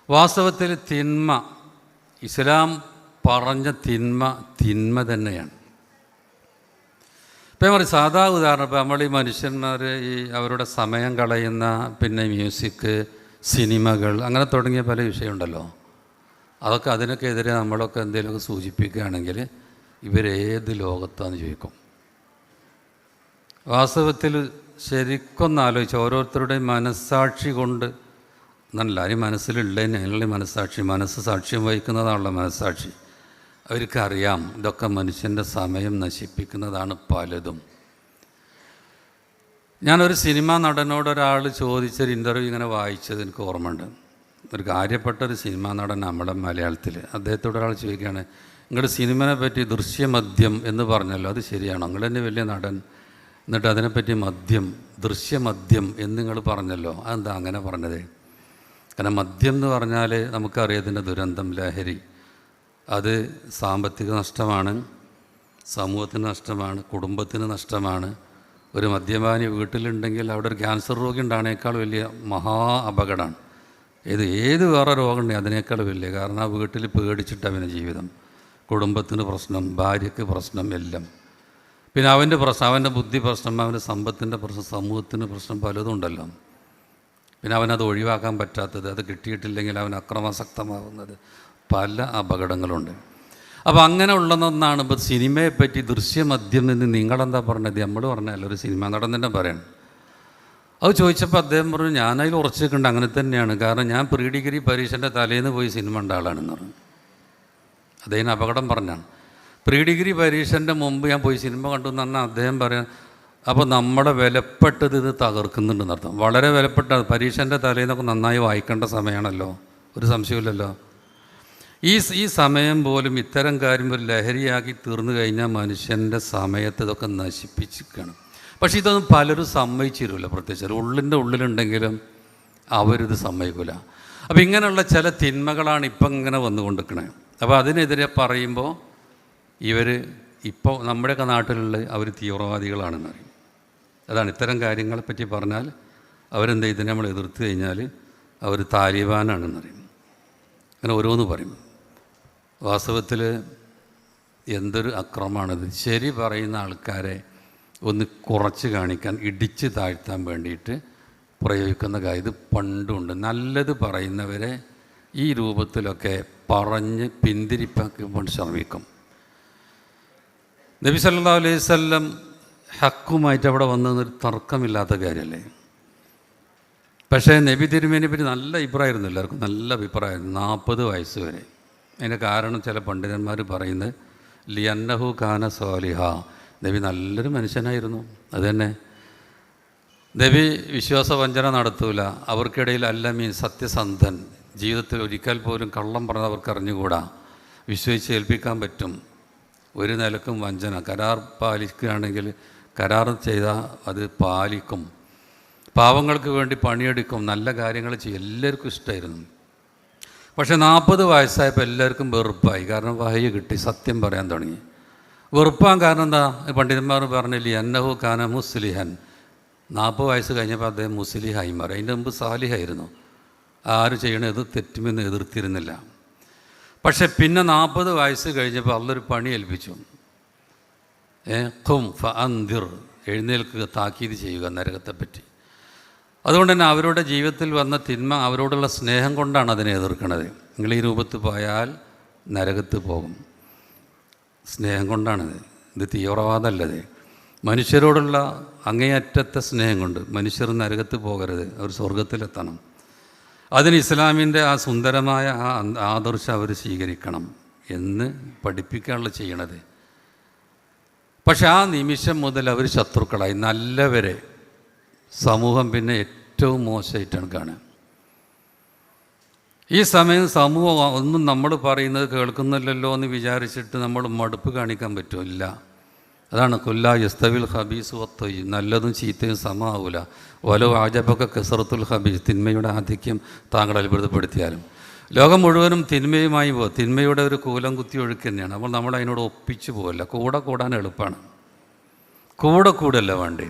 [SPEAKER 1] വാസ്തവത്തിൽ തിന്മ, ഇസ്ലാം പറഞ്ഞ തിന്മ തന്നെയാണ്. ഇപ്പം പറയും സാധാ ഉദാഹരണം, ഇപ്പം നമ്മൾ ഈ മനുഷ്യന്മാർ അവരുടെ സമയം കളയുന്ന പിന്നെ മ്യൂസിക്, സിനിമകൾ, അങ്ങനെ തുടങ്ങിയ പല വിഷയമുണ്ടല്ലോ. അതൊക്കെ അതിനൊക്കെ എതിരെ നമ്മളൊക്കെ എന്തെങ്കിലുമൊക്കെ സൂചിപ്പിക്കുകയാണെങ്കിൽ ഇവരേത് ലോകത്താണെന്ന് ചോദിക്കും. വാസ്തവത്തിൽ ശരിക്കൊന്ന് ആലോചിച്ച് ഓരോരുത്തരുടെയും മനസ്സാക്ഷി കൊണ്ട് എന്നല്ല, ഈ മനസ്സിലുള്ളതിന് അതിനുള്ള മനസ്സ് സാക്ഷ്യം വഹിക്കുന്നതാണല്ലോ മനസ്സാക്ഷി. അവർക്കറിയാം ഇതൊക്കെ മനുഷ്യൻ്റെ സമയം നശിപ്പിക്കുന്നതാണ് പലതും. ഞാനൊരു സിനിമാ നടനോട് ഒരാൾ ചോദിച്ചൊരു ഇൻ്റർവ്യൂ ഇങ്ങനെ വായിച്ചത് എനിക്ക് ഓർമ്മയുണ്ട്. ഒരു കാര്യപ്പെട്ടൊരു സിനിമാ നടൻ നമ്മുടെ മലയാളത്തിൽ, അദ്ദേഹത്തോട് ഒരാൾ ചോദിക്കുകയാണ്, നിങ്ങളുടെ സിനിമയെ പറ്റി ദൃശ്യമദ്യം എന്ന് പറഞ്ഞല്ലോ, അത് ശരിയാണോ? നിങ്ങൾ തന്നെ വലിയ നടൻ, എന്നിട്ട് അതിനെപ്പറ്റി ദൃശ്യമദ്യം എന്ന് നിങ്ങൾ പറഞ്ഞല്ലോ, അതെന്താ അങ്ങനെ പറഞ്ഞത്? കാരണം മദ്യം എന്ന് പറഞ്ഞാൽ നമുക്കറിയാം ഇതിൻ്റെ ദുരന്തം, ലഹരി. അത് സാമ്പത്തിക നഷ്ടമാണ്, സമൂഹത്തിന് നഷ്ടമാണ്, കുടുംബത്തിന് നഷ്ടമാണ്. ഒരു മദ്യപാനി വീട്ടിലുണ്ടെങ്കിൽ അവിടെ ഒരു ക്യാൻസർ രോഗി ഉണ്ടാകുന്നതിനേക്കാൾ വലിയ മഹാ അപകടമാണ്. ഏത് വേറെ രോഗമുണ്ടെങ്കിൽ അതിനേക്കാൾ വലിയ, കാരണം ആ വീട്ടിൽ പേടിച്ചിട്ട് അവൻ്റെ ജീവിതം, കുടുംബത്തിന് പ്രശ്നം, ഭാര്യയ്ക്ക് പ്രശ്നം, എല്ലാം. പിന്നെ അവൻ്റെ പ്രശ്നം, അവൻ്റെ ബുദ്ധി പ്രശ്നം, അവൻ്റെ സമ്പത്തിൻ്റെ പ്രശ്നം, സമൂഹത്തിന് പ്രശ്നം പലതും ഉണ്ടല്ലോ. പിന്നെ അവനത് ഒഴിവാക്കാൻ പറ്റാത്തത്, അത് കിട്ടിയിട്ടില്ലെങ്കിൽ അവൻ അക്രമാസക്തമാകുന്നത്, പല അപകടങ്ങളുണ്ട്. അപ്പോൾ അങ്ങനെ ഉള്ളതെന്നാണ് ഇപ്പോൾ സിനിമയെപ്പറ്റി ദൃശ്യമദ്യം എന്ന് നിങ്ങളെന്താ പറഞ്ഞത്? നമ്മൾ പറഞ്ഞാൽ ഒരു സിനിമ നടൻ തന്നെ പറയണം. അത് ചോദിച്ചപ്പോൾ അദ്ദേഹം പറഞ്ഞു, ഞാനതിൽ ഉറച്ചു നിൽക്കുന്നുണ്ട്, അങ്ങനെ തന്നെയാണ്. കാരണം ഞാൻ പ്രീ ഡിഗ്രി പരീക്ഷൻ്റെ തലേന്ന് പോയി സിനിമ കണ്ട ആളാണെന്ന് പറഞ്ഞു. അദ്ദേഹം അപകടം പറഞ്ഞാണ്. പ്രീ ഡിഗ്രി പരീക്ഷൻ്റെ മുമ്പ് ഞാൻ പോയി സിനിമ കണ്ടു എന്ന് പറഞ്ഞാൽ അദ്ദേഹം പറയാൻ, അപ്പോൾ നമ്മുടെ വിലപ്പെട്ടത് ഇത് തകർക്കുന്നുണ്ടെന്ന് അർത്ഥം. വളരെ വിലപ്പെട്ട പരീക്ഷൻ്റെ തലേന്നൊക്കെ നന്നായി വായിക്കേണ്ട സമയമാണല്ലോ, ഒരു സംശയമില്ലല്ലോ. ഈ സമയം പോലും ഇത്തരം കാര്യം ഒരു ലഹരിയാക്കി തീർന്നു കഴിഞ്ഞാൽ മനുഷ്യൻ്റെ സമയത്ത് ഇതൊക്കെ നശിപ്പിച്ചിരിക്കണം. പക്ഷേ ഇതൊന്നും പലരും സമ്മതിച്ചിരില്ല. പ്രത്യേകിച്ച് ഉള്ളിലുണ്ടെങ്കിലും അവരിത് സമ്മതിക്കില്ല. അപ്പോൾ ഇങ്ങനെയുള്ള ചില തിന്മകളാണ് ഇപ്പം ഇങ്ങനെ വന്നുകൊണ്ടിരിക്കണത്. അപ്പോൾ അതിനെതിരെ പറയുമ്പോൾ ഇപ്പോൾ നമ്മുടെയൊക്കെ നാട്ടിലുള്ള അവർ തീവ്രവാദികളാണെന്ന് പറയും. അതാണ് ഇത്തരം കാര്യങ്ങളെപ്പറ്റി പറഞ്ഞാൽ അവരെന്താ ഇതിനെ നമ്മൾ എതിർത്ത് കഴിഞ്ഞാൽ അവർ താലിബാനാണെന്ന് പറയും. അങ്ങനെ ഓരോന്ന് പറയും. വാസ്തവത്തിൽ എന്തൊരു അക്രമമാണിത്. ശരി പറയുന്ന ആൾക്കാരെ ഒന്ന് കുറച്ച് കാണിക്കാൻ, ഇടിച്ച് താഴ്ത്താൻ വേണ്ടിയിട്ട് പ്രയോഗിക്കുന്ന കാര്യം ഇത് പണ്ടുണ്ട്. നല്ലത് പറയുന്നവരെ ഈ രൂപത്തിലൊക്കെ പറഞ്ഞ് പിന്തിരിപ്പാക്കാൻ ശ്രമിക്കും. നബി സല്ലല്ലാഹു അലൈഹി വസല്ലം ഹക്കുമായിട്ട് അവിടെ വന്നതൊരു തർക്കമില്ലാത്ത കാര്യമല്ലേ. പക്ഷേ നബി തിരുമേനിയെ പറ്റി നല്ല അഭിപ്രായമായിരുന്നു, എല്ലാവർക്കും നല്ല അഭിപ്രായമായിരുന്നു 40 വയസ്സ് വരെ. അതിൻ്റെ കാരണം ചില പണ്ഡിതന്മാർ പറയുന്നത് ലിയന്നഹു കാന സ്വാലിഹ, നബി നല്ലൊരു മനുഷ്യനായിരുന്നു. അതുതന്നെ നബി വിശ്വാസവഞ്ചന നടത്തൂല. അവർക്കിടയിൽ അല്ലമീൻ, സത്യസന്ധൻ, ജീവിതത്തിൽ ഒരിക്കൽ പോലും കള്ളം പറഞ്ഞത് അവർക്ക് അറിഞ്ഞുകൂടാ, വിശ്വസിച്ച് ഏൽപ്പിക്കാൻ പറ്റും. ഒരു നിലക്കും വഞ്ചന, കരാർ പാലിക്കുകയാണെങ്കിൽ കരാർ ചെയ്താൽ അത് പാലിക്കും, പാവങ്ങൾക്ക് വേണ്ടി പണിയെടുക്കും, നല്ല കാര്യങ്ങൾ ചെയ്യും, എല്ലാവർക്കും ഇഷ്ടമായിരുന്നു. പക്ഷേ 40 വയസ്സായപ്പോൾ എല്ലാവർക്കും വെറുപ്പായി. കാരണം വഹയി കിട്ടി, സത്യം പറയാൻ തുടങ്ങി. വെറുപ്പാൻ കാരണം എന്താ? പണ്ഡിതന്മാർ പറഞ്ഞില്ലേ, അന്നഹു കാന മുസ്ലിഹൻ. 40 വയസ്സ് കഴിഞ്ഞപ്പോൾ അദ്ദേഹം മുസ്ലിഹായി മാറി. അതിൻ്റെ മുമ്പ് സാലിഹായിരുന്നു. ആരും ചെയ്യണത് തെറ്റുമെന്ന് എതിർത്തിരുന്നില്ല. പക്ഷെ പിന്നെ 40 വയസ്സ് കഴിഞ്ഞപ്പോൾ അള്ളൊരു പണി ഏൽപ്പിച്ചു. ഖും ഫഅൻദിർ, എഴുന്നേൽക്കുക, താക്കീത് ചെയ്യുക നരകത്തെപ്പറ്റി. അതുകൊണ്ട് തന്നെ അവരുടെ ജീവിതത്തിൽ വന്ന തിന്മ അവരോടുള്ള സ്നേഹം കൊണ്ടാണ് അതിനെ എതിർക്കുന്നത്. നിങ്ങൾ ഈ രൂപത്തിൽ പോയാൽ നരകത്ത് പോകും, സ്നേഹം കൊണ്ടാണിത്. ഇത് തീവ്രവാദമല്ലത്. മനുഷ്യരോടുള്ള അങ്ങേയറ്റത്തെ സ്നേഹം കൊണ്ട് മനുഷ്യർ നരകത്ത് പോകരുത്, അവർ സ്വർഗത്തിലെത്തണം. അതിന് ഇസ്ലാമിൻ്റെ ആ സുന്ദരമായ ആ ആദർശം അവർ സ്വീകരിക്കണം എന്ന് പഠിപ്പിക്കാനുള്ള ചെയ്യണത്. പക്ഷെ ആ നിമിഷം മുതൽ അവർ ശത്രുക്കളായി. നല്ലവരെ സമൂഹം പിന്നെ ഏറ്റവും മോശമായിട്ടാണ് കാണുക. ഈ സമയം സമൂഹം ഒന്നും നമ്മൾ പറയുന്നത് കേൾക്കുന്നില്ലല്ലോ എന്ന് വിചാരിച്ചിട്ട് നമ്മൾ മടുപ്പ് കാണിക്കാൻ പറ്റില്ല. അതാണ് കൊല്ലാ യസ്തവിൽ ഹബീസ് വത്തൊയ്, നല്ലതും ചീത്തയും സമാവൂല. വലോ ആജബൊക്കെ കസറത്തുൽ ഹബീസ്, തിന്മയുടെ ആധിക്യം താങ്കൾ അത്ഭുതപ്പെടുത്തിയാലും. ലോകം മുഴുവനും തിന്മയുമായി പോകും. തിന്മയുടെ ഒരു കൂലം കുത്തി ഒഴുക്ക് തന്നെയാണ്. അപ്പോൾ നമ്മൾ അതിനോട് ഒപ്പിച്ചു പോകല്ല. കൂടെ കൂടാൻ എളുപ്പമാണ്, കൂടെ കൂടല്ല വേണ്ടേ.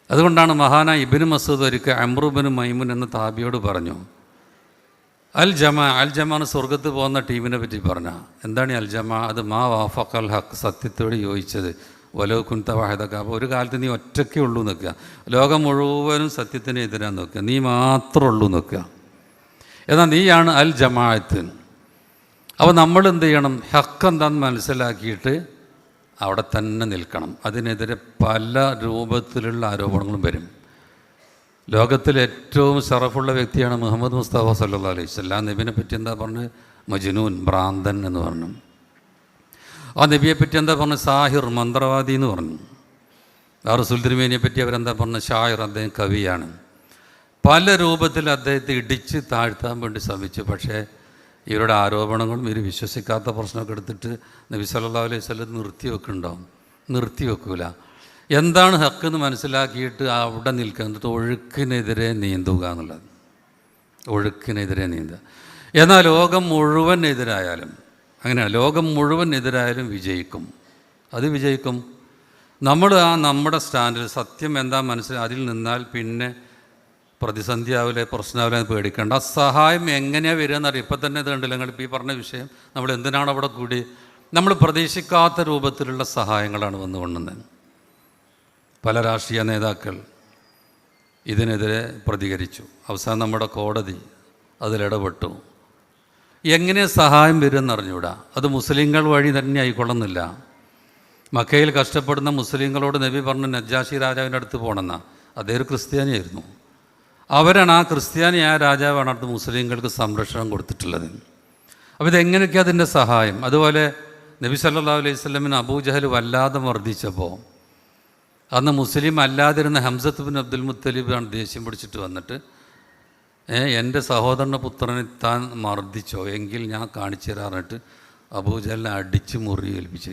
[SPEAKER 1] അതുകൊണ്ടാണ് മഹാനായ ഇബ്നു മസ്ഊദ് ഒരിക്കൽ അംറു ഇബ്നു മൈമുൻ എന്ന താബിയോട് പറഞ്ഞു, അൽ ജമാ സ്വർഗത്ത് പോകുന്ന ടീമിനെ പറ്റി പറഞ്ഞ എന്താണ് അൽ ജമാ? അത് മാ വാഫഖൽ ഹക്ക്, സത്യത്തോട് യോജിച്ചത്. വലോ കുൻത വാഹിദക, അപ്പോൾ ഒരു കാലത്ത് നീ ഒറ്റയ്ക്കേ ഉള്ളൂ നിൽക്കുക, ലോകം മുഴുവനും സത്യത്തിന് എതിരാൻ നോക്കുക, നീ മാത്രമേ ഉള്ളൂ നിൽക്കുക. എന്നാൽ നീയാണ് അൽ ജമാഅത്ത്. അപ്പോൾ നമ്മൾ എന്ത് ചെയ്യണം? ഹക്ക് എന്താണെന്ന് മനസ്സിലാക്കിയിട്ട് അവിടെ തന്നെ നിൽക്കണം. അതിനെതിരെ പല രൂപത്തിലുള്ള ആരോപണങ്ങളും വരും. ലോകത്തിലെ ഏറ്റവും ഷറഫുള്ള വ്യക്തിയാണ് മുഹമ്മദ് മുസ്തഫ സല്ലല്ലാഹു അലൈഹി വസല്ലം. നബിനെ പറ്റി എന്താ പറഞ്ഞത്? മജ്നൂൻ, ഭ്രാന്തൻ എന്ന് പറഞ്ഞു. ആ നബിയെ പറ്റി എന്താ പറഞ്ഞത്? സാഹിർ, മന്ത്രവാദി എന്ന് പറഞ്ഞു. ആ റസൂൽ തിരുമേനിയെ പറ്റി അവരെന്താ പറഞ്ഞത്? ഷായർ, അദ്ദേഹം കവിയാണ്. പല രൂപത്തിൽ അദ്ദേഹത്തെ ഇടിച്ച് താഴ്ത്താൻ വേണ്ടി ശ്രമിച്ചു. പക്ഷേ ഇവരുടെ ആരോപണങ്ങളും ഇവർ വിശ്വസിക്കാത്ത പ്രശ്നമൊക്കെ എടുത്തിട്ട് നബി സല്ലല്ലാഹു അലൈഹി വസല്ലം നിർത്തി വെക്കൂല. എന്താണ് ഹക്ക് എന്ന് മനസ്സിലാക്കിയിട്ട് അവിടെ നിൽക്കുക, എന്നിട്ട് ഒഴുക്കിനെതിരെ നീന്തുക എന്നുള്ളത്. ഒഴുക്കിനെതിരെ നീന്തുക. എന്നാൽ ലോകം മുഴുവൻ എതിരായാലും അങ്ങനെയാണ്, ലോകം മുഴുവൻ എതിരായാലും വിജയിക്കും. അത് വിജയിക്കും. നമ്മൾ നമ്മുടെ സ്റ്റാൻഡിൽ സത്യം എന്താ മനസ്സിലാക്കി അതിൽ നിന്നാൽ പിന്നെ പ്രതിസന്ധി ആവില്ല, പ്രശ്നമാവില്ല, പേടിക്കേണ്ട. ആ സഹായം എങ്ങനെയാണ് വരിക എന്നറിയാം. ഇപ്പം തന്നെ ഇത് കണ്ടില്ല നിങ്ങൾ, ഇപ്പോൾ ഈ പറഞ്ഞ വിഷയം നമ്മൾ എന്തിനാണ് അവിടെ കൂടി? നമ്മൾ പ്രതീക്ഷിക്കാത്ത രൂപത്തിലുള്ള സഹായങ്ങളാണ് വന്നുകൊണ്ടുവന്നത്. പല രാഷ്ട്രീയ നേതാക്കൾ ഇതിനെതിരെ പ്രതികരിച്ചു. അവസാനം നമ്മുടെ കോടതി അതിലിടപെട്ടു. എങ്ങനെ സഹായം വരുമെന്ന് അറിഞ്ഞൂടാ. അത് മുസ്ലിങ്ങൾ വഴി തന്നെ ആയിക്കൊള്ളുന്നില്ല. മക്കയിൽ കഷ്ടപ്പെടുന്ന മുസ്ലിങ്ങളോട് നബി പറഞ്ഞു നജ്ജാഷി രാജാവിൻ്റെ അടുത്ത് പോകണമെന്നാണ്. അദ്ദേഹം ഒരു ക്രിസ്ത്യാനിയായിരുന്നു. അവരാണ് ആ ക്രിസ്ത്യാനിയായ രാജാവാണ് അടുത്ത് മുസ്ലിങ്ങൾക്ക് സംരക്ഷണം കൊടുത്തിട്ടുള്ളത്. അപ്പോൾ ഇതെങ്ങനെയൊക്കെ അതിൻ്റെ സഹായം. അതുപോലെ നബി സല്ലല്ലാഹു അലൈഹി വസല്ലമിന് അബൂജഹൽ വല്ലാതെ മർദ്ദിച്ചപ്പോൾ അന്ന് മുസ്ലിം അല്ലാതിരുന്ന ഹംസത്ത് ബിൻ അബ്ദുൽ മുത്തലിബാണ് ദേഷ്യം പിടിച്ചിട്ട് വന്നിട്ട്, എൻ്റെ സഹോദരൻ്റെ പുത്രനെ താൻ മർദ്ദിച്ചോ എങ്കിൽ ഞാൻ കാണിച്ചു തരാറിട്ട് അബൂജഹലിനെ അടിച്ച് മുറിയേൽപ്പിച്ചു.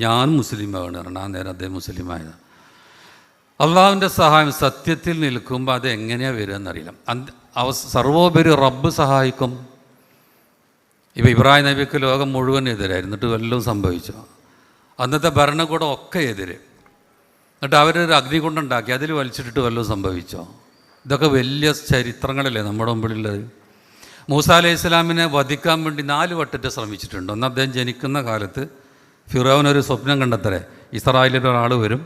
[SPEAKER 1] ഞാൻ മുസ്ലിമാണ് പറഞ്ഞു. ആ നേരം അദ്ദേഹം മുസ്ലിമായത്. അള്ളാഹുവിൻ്റെ സഹായം സത്യത്തിൽ നിൽക്കുമ്പോൾ അത് എങ്ങനെയാണ് വരിക എന്നറിയില്ല. സർവോപരി റബ്ബ് സഹായിക്കും. ഇപ്പോൾ ഇബ്രാഹിം നബിക്ക് ലോകം മുഴുവൻ എതിരായിരുന്നു, എന്നിട്ട് വല്ലതും സംഭവിച്ചു. അന്നത്തെ ഭരണകൂടം ഒക്കെ എതിര്, എന്നിട്ട് അവരൊരു അഗ്നികുണ്ടുണ്ടാക്കി, അതിൽ വലിച്ചിട്ടിട്ട് വല്ലതും സംഭവിച്ചോ? ഇതൊക്കെ വലിയ ചരിത്രങ്ങളല്ലേ നമ്മുടെ മുമ്പിലുള്ളത്. മൂസാ അലൈഹി ഇസ്ലാമിനെ വധിക്കാൻ വേണ്ടി 4 വട്ടത്തെ ശ്രമിച്ചിട്ടുണ്ട്. ഒന്ന് അദ്ദേഹം ജനിക്കുന്ന കാലത്ത് ഫിറൗനൊരു സ്വപ്നം കണ്ടെത്തരേ, ഇസ്രായേലിൽ ഒരാൾ വരും,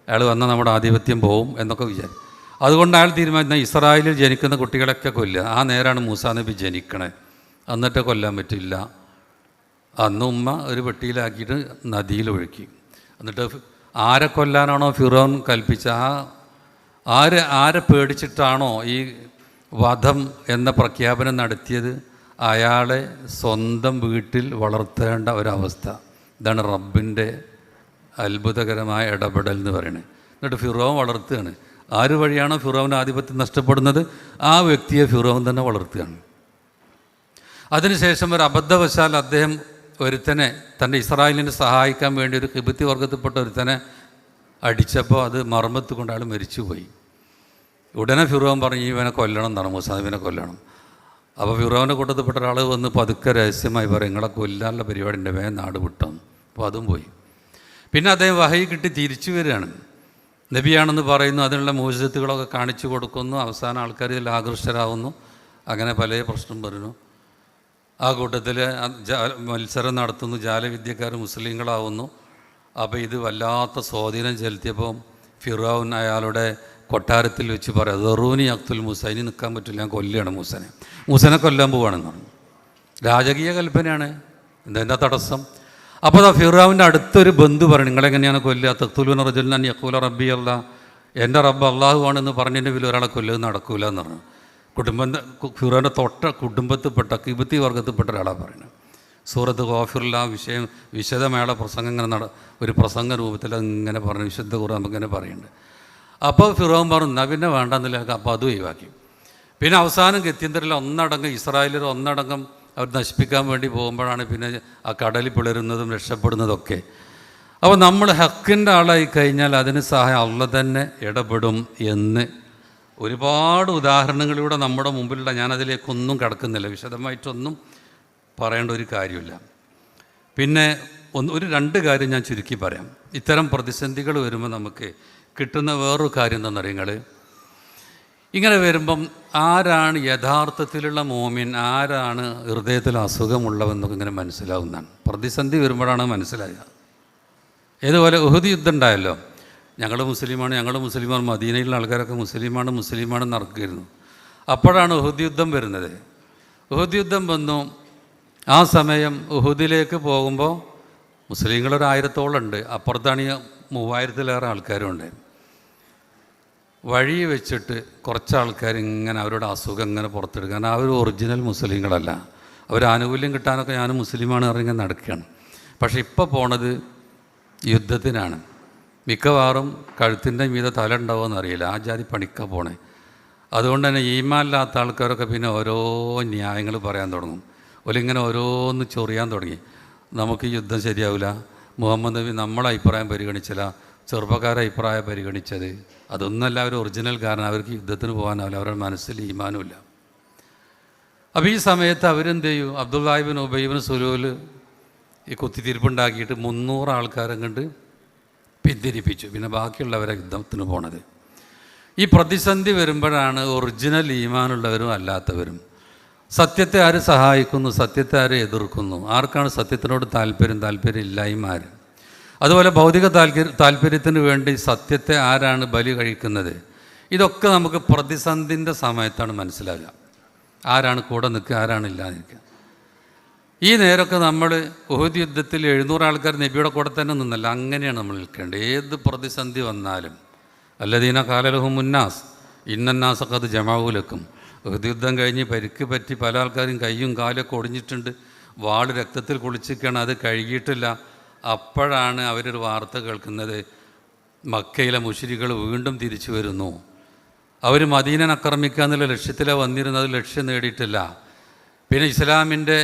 [SPEAKER 1] അയാൾ വന്നാൽ നമ്മുടെ ആധിപത്യം പോവും എന്നൊക്കെ വിചാരിച്ചു. അതുകൊണ്ട് അയാൾ തീരുമാനിക്കുന്ന ഇസ്രായേലിൽ ജനിക്കുന്ന കുട്ടികളൊക്കെ കൊല്ലുക. ആ നേരാണ് മൂസാ നബി ജനിക്കണേ. എന്നിട്ട് കൊല്ലാൻ പറ്റില്ല. അന്ന് ഉമ്മ ഒരു പെട്ടിയിലാക്കിയിട്ട് നദിയിൽ ഒഴുക്കി. എന്നിട്ട് ആരെ കൊല്ലാനാണോ ഫിറോൻ കൽപ്പിച്ച ആരെ പേടിച്ചിട്ടാണോ ഈ വധം എന്ന പ്രഖ്യാപനം നടത്തിയത്, അയാളെ സ്വന്തം വീട്ടിൽ വളർത്തേണ്ട ഒരവസ്ഥ. ഇതാണ് റബ്ബിൻ്റെ അത്ഭുതകരമായ ഇടപെടൽ എന്ന് പറയുന്നത്. എന്നിട്ട് ഫിറോൻ വളർത്തുകയാണ്. ആര് വഴിയാണോ ഫിറോവിന് ആധിപത്യം നഷ്ടപ്പെടുന്നത്, ആ വ്യക്തിയെ ഫിറോൻ തന്നെ വളർത്തുകയാണ്. അതിനുശേഷം ഒരു അബദ്ധവശാൽ അദ്ദേഹം ഒരുത്തനെ തൻ്റെ ഇസ്രായേലിനെ സഹായിക്കാൻ വേണ്ടി ഒരു ഖിബ്തി വർഗത്തിൽപ്പെട്ട ഒരുത്തനെ അടിച്ചപ്പോൾ അത് മർമ്മത്ത് കൊണ്ട് അയാൾ മരിച്ചുപോയി. ഉടനെ ഫിറോൻ പറഞ്ഞു ഇവനെ കൊല്ലണം എന്നാണ്, മൂസാ നബിനെ കൊല്ലണം. അപ്പോൾ ഫിറോവിൻ്റെ കൂട്ടത്തിൽപ്പെട്ട ഒരാൾ വന്ന് പതുക്കെ രഹസ്യമായി പറയും നിങ്ങളെ കൊല്ലാനുള്ള പരിപാടിൻ്റെ വേഗം നാട് വിട്ടോന്ന്. അപ്പോൾ അതും പോയി. പിന്നെ അദ്ദേഹം വഹയി കിട്ടി തിരിച്ചു വരികയാണ്. നബിയാണെന്ന് പറയുന്നു, അതിനുള്ള മോചിതത്തുകളൊക്കെ കാണിച്ചു കൊടുക്കുന്നു. അവസാനം ആൾക്കാർ ഇതിൽ ആകൃഷ്ടരാകുന്നു. അങ്ങനെ പല പ്രശ്നം വരുന്നു. ആ കൂട്ടത്തിൽ മത്സരം നടത്തുന്നു. ജാലവിദ്യക്കാർ മുസ്ലിങ്ങളാവുന്നു. അപ്പോൾ ഇത് വല്ലാത്ത സ്വാധീനം ചെലുത്തിയപ്പോൾ ഫിറൗൻ അയാളുടെ കൊട്ടാരത്തിൽ വെച്ച് പറയാം ദറൂനി അക്തുൽ മൂസ, ഇനി നിൽക്കാൻ പറ്റില്ല, ഞാൻ കൊല്ലുകയാണ് മൂസനെ കൊല്ലാൻ പോവുകയാണെന്ന് പറഞ്ഞു. രാജകീയ കൽപ്പനയാണ്, എന്താ തടസ്സം? അപ്പോൾ ആ ഫിറൗൻ്റെ അടുത്തൊരു ബന്ധു പറഞ്ഞു നിങ്ങളെങ്ങനെയാണ് കൊല്ലുക? തഖ്തുലൂന റജുലൻ യഖൂല റബ്ബി അല്ലാ, എൻ്റെ റബ്ബ് അള്ളാഹു ആണെന്ന് പറഞ്ഞതിൻ്റെ പേരിൽ ഒരാളെ കൊല്ലുക നടക്കൂല എന്ന് പറഞ്ഞു. ഫിറൗൻ്റെ തൊട്ട കുടുംബത്തിൽപ്പെട്ട ഖിബ്തി വർഗത്തിൽപ്പെട്ട ഒരാളാണ് പറയുന്നത്. സൂറത്ത് ഗാഫിറിൽ ആ വിഷയം വിശദമായുള്ള പ്രസംഗം ഇങ്ങനെ ഒരു പ്രസംഗ രൂപത്തിൽ ഇങ്ങനെ പറഞ്ഞു, വിശുദ്ധ ഖുർആൻ നമുക്കിങ്ങനെ പറയുന്നുണ്ട്. അപ്പോൾ ഫിറോൻ പറഞ്ഞു എന്നാൽ പിന്നെ വേണ്ടെന്നില്ല. അപ്പോൾ അതും ഒഴിവാക്കി. പിന്നെ അവസാനം ഗത്യന്തരിൽ ഇസ്രായേലിൽ ഒന്നടങ്കം അവർ നശിപ്പിക്കാൻ വേണ്ടി പോകുമ്പോഴാണ് പിന്നെ ആ കടലിൽ പിളരുന്നതും രക്ഷപ്പെടുന്നതൊക്കെ. അപ്പോൾ നമ്മൾ ഹക്കിൻ്റെ ആളായി കഴിഞ്ഞാൽ അതിന് സഹായം അള്ളാഹ് തന്നെ ഇടപെടും എന്ന് ഒരുപാട് ഉദാഹരണങ്ങളിലൂടെ നമ്മുടെ മുമ്പിലുള്ള, ഞാനതിലേക്കൊന്നും കടക്കുന്നില്ല, വിശദമായിട്ടൊന്നും പറയേണ്ട ഒരു കാര്യമില്ല. പിന്നെ ഒരു 2 കാര്യം ഞാൻ ചുരുക്കി പറയാം. ഇത്തരം പ്രതിസന്ധികൾ വരുമ്പോൾ നമുക്ക് കിട്ടുന്ന വേറൊരു കാര്യം എന്താണെന്നറിയുങ്ങൾ, ഇങ്ങനെ വരുമ്പം ആരാണ് യഥാർത്ഥത്തിലുള്ള മോമിൻ, ആരാണ് ഹൃദയത്തിൽ അസുഖമുള്ളവെന്നൊക്കെ ഇങ്ങനെ മനസ്സിലാവുന്നതാണ്. പ്രതിസന്ധി വരുമ്പോഴാണ് മനസ്സിലാകുക. ഏതുപോലെ ഉഹുദ് യുദ്ധം ഉണ്ടായല്ലോ, ഞങ്ങൾ മുസ്ലിമാണ്, മദീനയിലുള്ള ആൾക്കാരൊക്കെ മുസ്ലിമാണ് നടക്കുകയായിരുന്നു. അപ്പോഴാണ് ഉഹുദ് യുദ്ധം വരുന്നത്. ഉഹുദ് യുദ്ധം വന്നു. ആ സമയം ഉഹുദിലേക്ക് പോകുമ്പോൾ മുസ്ലിങ്ങളൊരു 1000-ഓളം ഉണ്ട്, അപ്പുറത്താണ് 3000-ലേറെ ആൾക്കാരുണ്ട്. വഴി വെച്ചിട്ട് കുറച്ച് ആൾക്കാർ ഇങ്ങനെ അവരുടെ അസുഖം ഇങ്ങനെ പുറത്തെടുക്കുക. കാരണം അവർ ഒറിജിനൽ മുസ്ലിങ്ങളല്ല, അവർ ആനുകൂല്യം കിട്ടാനൊക്കെ ഞാനും മുസ്ലിമാണ് ഇറങ്ങി നടക്കുകയാണ്. പക്ഷേ ഇപ്പോൾ പോണത് യുദ്ധത്തിനാണ്. മിക്കവാറും കഴുത്തിൻ്റെ മീതെ തല ഉണ്ടാവുമെന്ന് അറിയില്ല, ആ ജാതി പണിക്ക പോണേ. അതുകൊണ്ട് തന്നെ ഈമാനില്ലാത്ത ആൾക്കാരൊക്കെ പിന്നെ ഓരോ ന്യായങ്ങൾ പറയാൻ തുടങ്ങും. ഒലിങ്ങനെ ഓരോന്ന് ചൊറിയാൻ തുടങ്ങി. നമുക്ക് യുദ്ധം ശരിയാവില്ല, മുഹമ്മദ് നബി നമ്മളെ അഭിപ്രായം പരിഗണിച്ചില്ല, ചെറുപ്പക്കാരെ അഭിപ്രായം പരിഗണിച്ചത്, അതൊന്നല്ല അവർ ഒറിജിനൽ കാരണം. അവർക്ക് യുദ്ധത്തിന് പോകാനാവില്ല, അവരുടെ മനസ്സിൽ ഈമാനുമില്ല. അപ്പോൾ ഈ സമയത്ത് അവരെന്ത് ചെയ്യും, അബ്ദുല്ലാഹിബിൻ ഉബൈബിൻ സുലൂൽ ഈ കുത്തിത്തിരിപ്പുണ്ടാക്കിയിട്ട് 300 ആൾക്കാരെ കണ്ട് പിന്തിരിപ്പിച്ചു. പിന്നെ ബാക്കിയുള്ളവരെ യുദ്ധത്തിന് പോണത്. ഈ പ്രതിസന്ധി വരുമ്പോഴാണ് ഒറിജിനൽ ഈമാനുള്ളവരും അല്ലാത്തവരും, സത്യത്തെ ആര് സഹായിക്കുന്നു, സത്യത്തെ ആര് എതിർക്കുന്നു, ആർക്കാണ് സത്യത്തിനോട് താല്പര്യം ഇല്ലായ്മ ആര്, അതുപോലെ ഭൗതിക താല്പര്യത്തിന് വേണ്ടി സത്യത്തെ ആരാണ് ബലി കഴിക്കുന്നത്, ഇതൊക്കെ നമുക്ക് പ്രതിസന്ധിൻ്റെ സമയത്താണ് മനസ്സിലാകുക. ആരാണ് കൂടെ നിൽക്കുക, ആരാണ് ഇല്ലാതെ നിൽക്കുക. ഈ നേരമൊക്കെ നമ്മൾ ഉഹുദ് യുദ്ധത്തിൽ 700 ആൾക്കാർ നബിയുടെ കൂടെ തന്നെ നിന്നല്ല, അങ്ങനെയാണ് നമ്മൾ നിൽക്കേണ്ടത്. ഏത് പ്രതിസന്ധി വന്നാലും അല്ലദീന കാലലഹും മുന്നാസ് ഇന്നന്നാസൊക്കെ അത് ജമാവൂലക്കും. ഉഹുദ് യുദ്ധം കഴിഞ്ഞ് പരിക്ക് പറ്റി പല ആൾക്കാരും കയ്യും കാലൊക്കെ ഒടിഞ്ഞിട്ടുണ്ട്, വാൾ രക്തത്തിൽ കുളിച്ചിരിക്കുകയാണ്, അത് കഴുകിയിട്ടില്ല. അപ്പോഴാണ് അവരൊരു വാർത്ത കേൾക്കുന്നത്, മക്കയിലെ മുശ്രിക്കുകൾ വീണ്ടും തിരിച്ചു വരുന്നു. അവർ മദീനനെ ആക്രമിക്കുക എന്നുള്ള ലക്ഷ്യത്തിലാണ് വന്നിരുന്നത്, ലക്ഷ്യം നേടിയിട്ടില്ല. പിന്നെ ഇസ്ലാമിൻ്റെ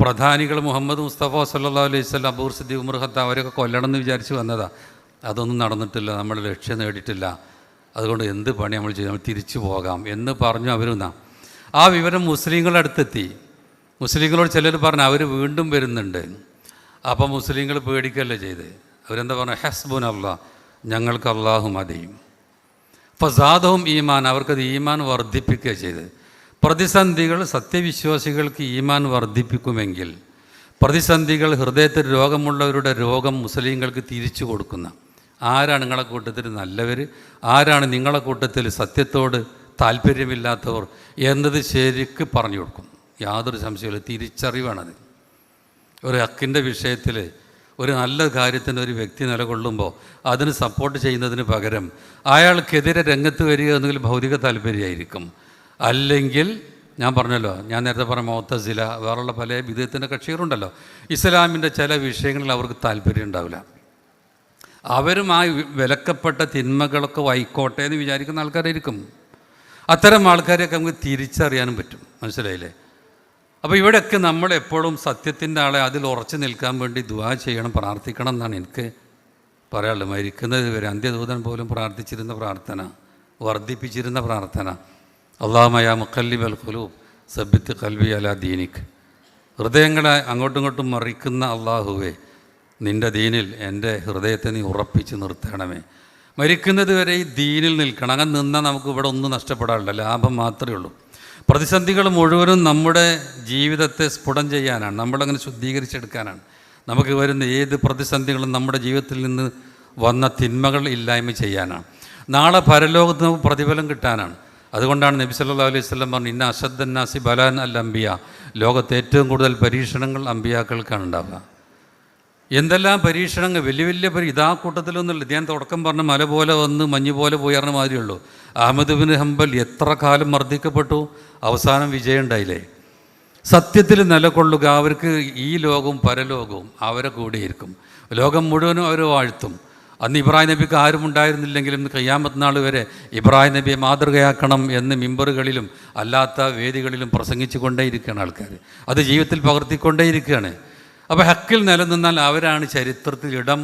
[SPEAKER 1] പ്രധാനികൾ മുഹമ്മദ് മുസ്തഫ സല്ലല്ലാഹു അലൈഹി വസല്ലം, അബൂർ സിദ്ദീഖ്, ഉമർ ഖത്താബ് അവരൊക്കെ കൊല്ലണമെന്ന് വിചാരിച്ച് വന്നതാണ്. അതൊന്നും നടന്നിട്ടില്ല, നമ്മൾ ലക്ഷ്യം നേടിയിട്ടില്ല. അതുകൊണ്ട് എന്ത് പണി നമ്മൾ ചെയ്യും, നമ്മൾ തിരിച്ചു പോകാം എന്ന് പറഞ്ഞു. അവരുന്നാ ആ വിവരം മുസ്ലിങ്ങളുടെ അടുത്തെത്തി. മുസ്ലിങ്ങളോട് ചിലർ പറഞ്ഞു അവർ വീണ്ടും വരുന്നുണ്ട്. അപ്പം മുസ്ലിങ്ങൾ പേടിക്കല്ലേ ചെയ്ത്, അവരെന്താ പറഞ്ഞു, ഹസ്ബുൻ അല്ലാഹ്, ഞങ്ങൾക്ക് അള്ളാഹു മതിയും. ഫസാദഹും ഈമാൻ, അവർക്കത് ഈമാൻ വർദ്ധിപ്പിക്കുക ചെയ്ത്. പ്രതിസന്ധികൾ സത്യവിശ്വാസികൾക്ക് ഈമാൻ വർദ്ധിപ്പിക്കുമെങ്കിൽ പ്രതിസന്ധികൾ ഹൃദയത്തിൽ രോഗമുള്ളവരുടെ രോഗം മുസ്ലിങ്ങൾക്ക് തിരിച്ചു കൊടുക്കുന്ന, ആരാണ് നിങ്ങളെ കൂട്ടത്തിൽ നല്ലവർ, ആരാണ് നിങ്ങളെ കൂട്ടത്തിൽ സത്യത്തോട് താല്പര്യമില്ലാത്തവർ എന്നത് ശരിക്ക് പറഞ്ഞു കൊടുക്കും. യാതൊരു സംശയമില്ല, തിരിച്ചറിവാണത്. ഒരു ഹക്കിൻ്റെ വിഷയത്തിൽ ഒരു നല്ല കാര്യത്തിന് ഒരു വ്യക്തി നിലകൊള്ളുമ്പോൾ അതിന് സപ്പോർട്ട് ചെയ്യുന്നതിന് പകരം അയാൾക്കെതിരെ രംഗത്ത് വരിക എന്നെങ്കിൽ ഭൗതിക താല്പര്യമായിരിക്കും. അല്ലെങ്കിൽ ഞാൻ പറഞ്ഞല്ലോ, ഞാൻ നേരത്തെ പറഞ്ഞ മുഅ്തസില, വേറുള്ള പല വിധത്തിൻ്റെ കക്ഷികളുണ്ടല്ലോ, ഇസ്ലാമിൻ്റെ ചില വിഷയങ്ങളിൽ അവർക്ക് താല്പര്യം ഉണ്ടാവില്ല. അവരും ആ വിലക്കപ്പെട്ട തിന്മകളൊക്കെ വായിക്കോട്ടെ എന്ന് വിചാരിക്കുന്ന ആൾക്കാരായിരിക്കും. അത്തരം ആൾക്കാരെയൊക്കെ നമുക്ക് തിരിച്ചറിയാനും പറ്റും. മനസ്സിലായില്ലേ? അപ്പോൾ ഇവിടെയൊക്കെ നമ്മൾ എപ്പോഴും സത്യത്തിൻ്റെ ആളെ അതിൽ ഉറച്ചു നിൽക്കാൻ വേണ്ടി ദുആ ചെയ്യണം, പ്രാർത്ഥിക്കണം എന്നാണ് എനിക്ക് പറയാനുള്ളത്. മരിക്കുന്നത് വരെ അന്ത്യദൂതൻ പോലും പ്രാർത്ഥിച്ചിരുന്ന പ്രാർത്ഥന, വർദ്ധിപ്പിച്ചിരുന്ന പ്രാർത്ഥന, അല്ലാഹുമ്മ യാ മുഖല്ലിബൽ ഖുലൂബ് സബ്ബിത്ത് ഖൽബി അലാ ദീനിക്. ഹൃദയങ്ങളെ അങ്ങോട്ടും ഇങ്ങോട്ടും മറിക്കുന്ന അള്ളാഹുവേ, നിൻ്റെ ദീനിൽ എൻ്റെ ഹൃദയത്തെ നീ ഉറപ്പിച്ച് നിർത്തണമേ. മരിക്കുന്നത് വരെ ഈ ദീനിൽ നിൽക്കണം. അങ്ങനെ നിന്നാൽ നമുക്ക് ഇവിടെ ഒന്നും നഷ്ടപ്പെടാറില്ല, ലാഭം മാത്രമേ ഉള്ളൂ. പ്രതിസന്ധികൾ മുഴുവനും നമ്മുടെ ജീവിതത്തെ സ്ഫുടം ചെയ്യാനാണ്, നമ്മളങ്ങനെ ശുദ്ധീകരിച്ചെടുക്കാനാണ്. നമുക്ക് വരുന്ന ഏത് പ്രതിസന്ധികളും നമ്മുടെ ജീവിതത്തിൽ നിന്ന് വന്ന തിന്മകൾ ഇല്ലായ്മ ചെയ്യാനാണ്. നാളെ പരലോകത്ത് നമുക്ക് പ്രതിഫലം കിട്ടാനാണ്. അതുകൊണ്ടാണ് നബി സല്ലല്ലാഹു അലൈഹി വസല്ലം പറഞ്ഞു, ഇന്ന അശദ്ദന്നാസി ബലാൻ അൽ അംബിയ, ലോകത്തെ ഏറ്റവും കൂടുതൽ പരീക്ഷണങ്ങൾ അമ്പിയാക്കൾക്കാണ് ഉണ്ടാവുക. എന്തെല്ലാം പരീക്ഷണങ്ങൾ, വലിയ വലിയ ഇതാ കൂട്ടത്തിലൊന്നുമില്ല. ഞാൻ തുടക്കം പറഞ്ഞ മല പോലെ വന്ന് മഞ്ഞ് പോലെ പോയാറിന് മാതിരിയുള്ളൂ. അഹ്മദ് ബിൻ ഹംബൽ എത്ര കാലം മർദ്ദിക്കപ്പെട്ടു, അവസാനം വിജയം ഉണ്ടായില്ലേ? സത്യത്തിൽ നിലകൊള്ളുക, അവർക്ക് ഈ ലോകവും പരലോകവും അവരെ കൂടെയിരിക്കും. ലോകം മുഴുവനും അവർ വാഴ്ത്തും. അന്ന് ഇബ്രാഹിം നബിക്ക് ആരും ഉണ്ടായിരുന്നില്ലെങ്കിലും ഖിയാമത്ത് നാൾ വരെ ഇബ്രാഹിം നബിയെ മാതൃകയാക്കണം എന്ന് മിമ്പറുകളിലും അല്ലാത്ത വേദികളിലും പ്രസംഗിച്ചു കൊണ്ടേയിരിക്കുകയാണ് ആൾക്കാർ. അത് ജീവിതത്തിൽ പകർത്തിക്കൊണ്ടേയിരിക്കുകയാണ്. അപ്പോൾ ഹക്കിൽ നിലനിന്നാൽ അവരാണ് ചരിത്രത്തിൽ ഇടം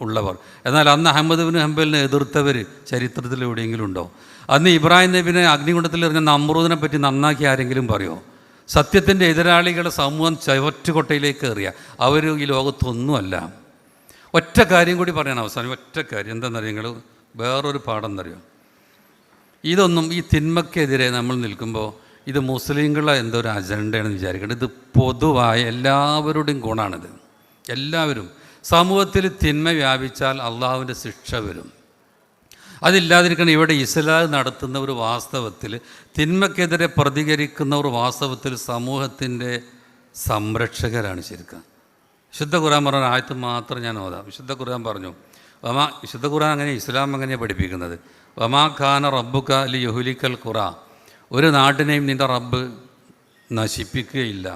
[SPEAKER 1] ഉള്ളവർ. എന്നാൽ അന്ന് അഹമ്മദ് ബിൻ ഹംബലിനെ എതിർത്തവർ ചരിത്രത്തിൽ എവിടെയെങ്കിലും ഉണ്ടോ? അന്ന് ഇബ്രാഹിം നബിനെ അഗ്നികുണ്ഡത്തിൽ എറിഞ്ഞ നമ്രൂദിനെ പറ്റി നന്നാക്കി ആരെങ്കിലും പറയുമോ? സത്യത്തിൻ്റെ എതിരാളികളെ സമൂഹം ചവറ്റുകൊട്ടയിലേക്ക് എറിയുക. അവർ ഈ ലോകത്തൊന്നുമല്ല. ഒറ്റ കാര്യം കൂടി പറയണം അവസാനം, ഒറ്റ കാര്യം എന്താണെന്നറിയാം നിങ്ങൾ? വേറൊരു പാഠം എന്നറിയോ? ഇതൊന്നും ഈ തിന്മക്കെതിരെ നമ്മൾ നിൽക്കുമ്പോൾ ഇത് മുസ്ലിങ്ങളുടെ എന്തോ ഒരു അജണ്ടയാണെന്ന് വിചാരിക്കേണ്ടത്. ഇത് പൊതുവായ എല്ലാവരുടെയും ഗുണമാണിത്. എല്ലാവരും സമൂഹത്തിൽ തിന്മ വ്യാപിച്ചാൽ അള്ളാഹുവിൻ്റെ ശിക്ഷ വരും. അതില്ലാതിരിക്കണം. ഇവിടെ ഇസ്ലാം നടത്തുന്നവർ വാസ്തവത്തിൽ തിന്മക്കെതിരെ പ്രതികരിക്കുന്നവർ വാസ്തവത്തിൽ സമൂഹത്തിൻ്റെ സംരക്ഷകരാണ് ശരിക്കും. വിശുദ്ധ ഖുർആൻ പറഞ്ഞ ആയത്ത് മാത്രം ഞാൻ ഓതാം. വിശുദ്ധ ഖുർആൻ പറഞ്ഞു, വിശുദ്ധ ഖുർആൻ അങ്ങനെ, ഇസ്ലാം അങ്ങനെയാണ് പഠിപ്പിക്കുന്നത്. വമാ ഖാന റബ്ബുക ലി യുഹ്ലിക്കൽ ഖുറ, ഒരു നാട്ടിനെയും നിൻ്റെ റബ്ബ് നശിപ്പിക്കുകയില്ല.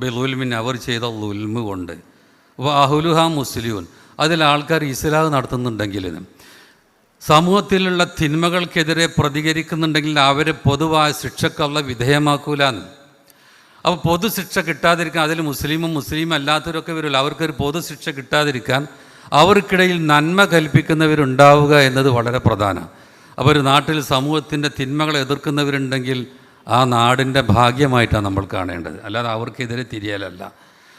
[SPEAKER 1] ബിളുൽമിൻ, അവർ ചെയ്ത ളുൽമ് കൊണ്ട്. അഹ്ലുഹ മുസ്ലിയൂൻ, അതിൽ ആൾക്കാർ ഇസ്ലാം നടത്തുന്നുണ്ടെങ്കിൽ, സമൂഹത്തിലുള്ള തിന്മകൾക്കെതിരെ പ്രതികരിക്കുന്നുണ്ടെങ്കിൽ അവരെ പൊതുവായ ശിക്ഷക്കുള്ള വിധേയമാക്കൂലാന്ന്. അപ്പോൾ പൊതുശിക്ഷ കിട്ടാതിരിക്കാൻ, അതിൽ മുസ്ലിമും മുസ്ലിം അല്ലാത്തവരൊക്കെ വരുമല്ലോ, അവർക്കൊരു പൊതുശിക്ഷ കിട്ടാതിരിക്കാൻ അവർക്കിടയിൽ നന്മ കൽപ്പിക്കുന്നവരുണ്ടാവുക എന്നത് വളരെ പ്രധാനമാണ്. അപ്പോൾ ഒരു നാട്ടിൽ സമൂഹത്തിൻ്റെ തിന്മകളെ എതിർക്കുന്നവരുണ്ടെങ്കിൽ ആ നാടിൻ്റെ ഭാഗ്യമായിട്ടാണ് നമ്മൾ കാണേണ്ടത്, അല്ലാതെ അവർക്കെതിരെ തിരിയലല്ല.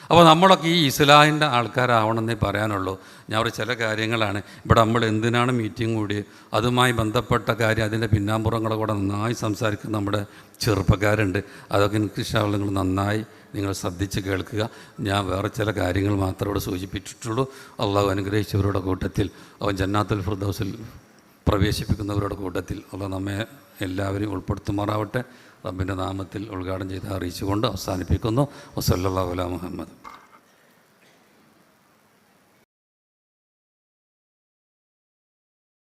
[SPEAKER 1] അപ്പോൾ നമ്മളൊക്കെ ഈ ഇസ്ലാഹിൻ്റെ ആൾക്കാരാവണമെന്നേ പറയാനുള്ളൂ. ഞാൻ ഒരു ചില കാര്യങ്ങളാണ് ഇവിടെ നമ്മൾ എന്തിനാണ് മീറ്റിംഗ് കൂടി, അതുമായി ബന്ധപ്പെട്ട കാര്യം, അതിൻ്റെ പിന്നാമ്പുറങ്ങളെ കൂടെ നന്നായി സംസാരിക്കുന്ന നമ്മുടെ ചെറുപ്പക്കാരുണ്ട്. അതൊക്കെ എനിക്ക് ഇഷ്ടമുള്ള നിങ്ങൾ നന്നായി നിങ്ങൾ ശ്രദ്ധിച്ച് കേൾക്കുക. ഞാൻ വേറെ ചില കാര്യങ്ങൾ മാത്രമേ ഇവിടെ സൂചിപ്പിച്ചിട്ടുള്ളൂ. അള്ളാഹു അനുഗ്രഹിച്ചവരുടെ കൂട്ടത്തിൽ, അവൻ ജന്നാത്തുൽ ഫിർദൗസിൽ പ്രവേശിപ്പിക്കുന്നവരുടെ കൂട്ടത്തിൽ അള്ളാഹു നമ്മെ എല്ലാവരെയും ഉൾപ്പെടുത്തുമാറാവട്ടെ. റബ്ബിൻ്റെ നാമത്തിൽ ഉദ്ഘാടനം ചെയ്ത് അറിയിച്ചുകൊണ്ട് അവസാനിപ്പിക്കുന്നു. വസല്ലല്ലാഹു അലാ മുഹമ്മദ്.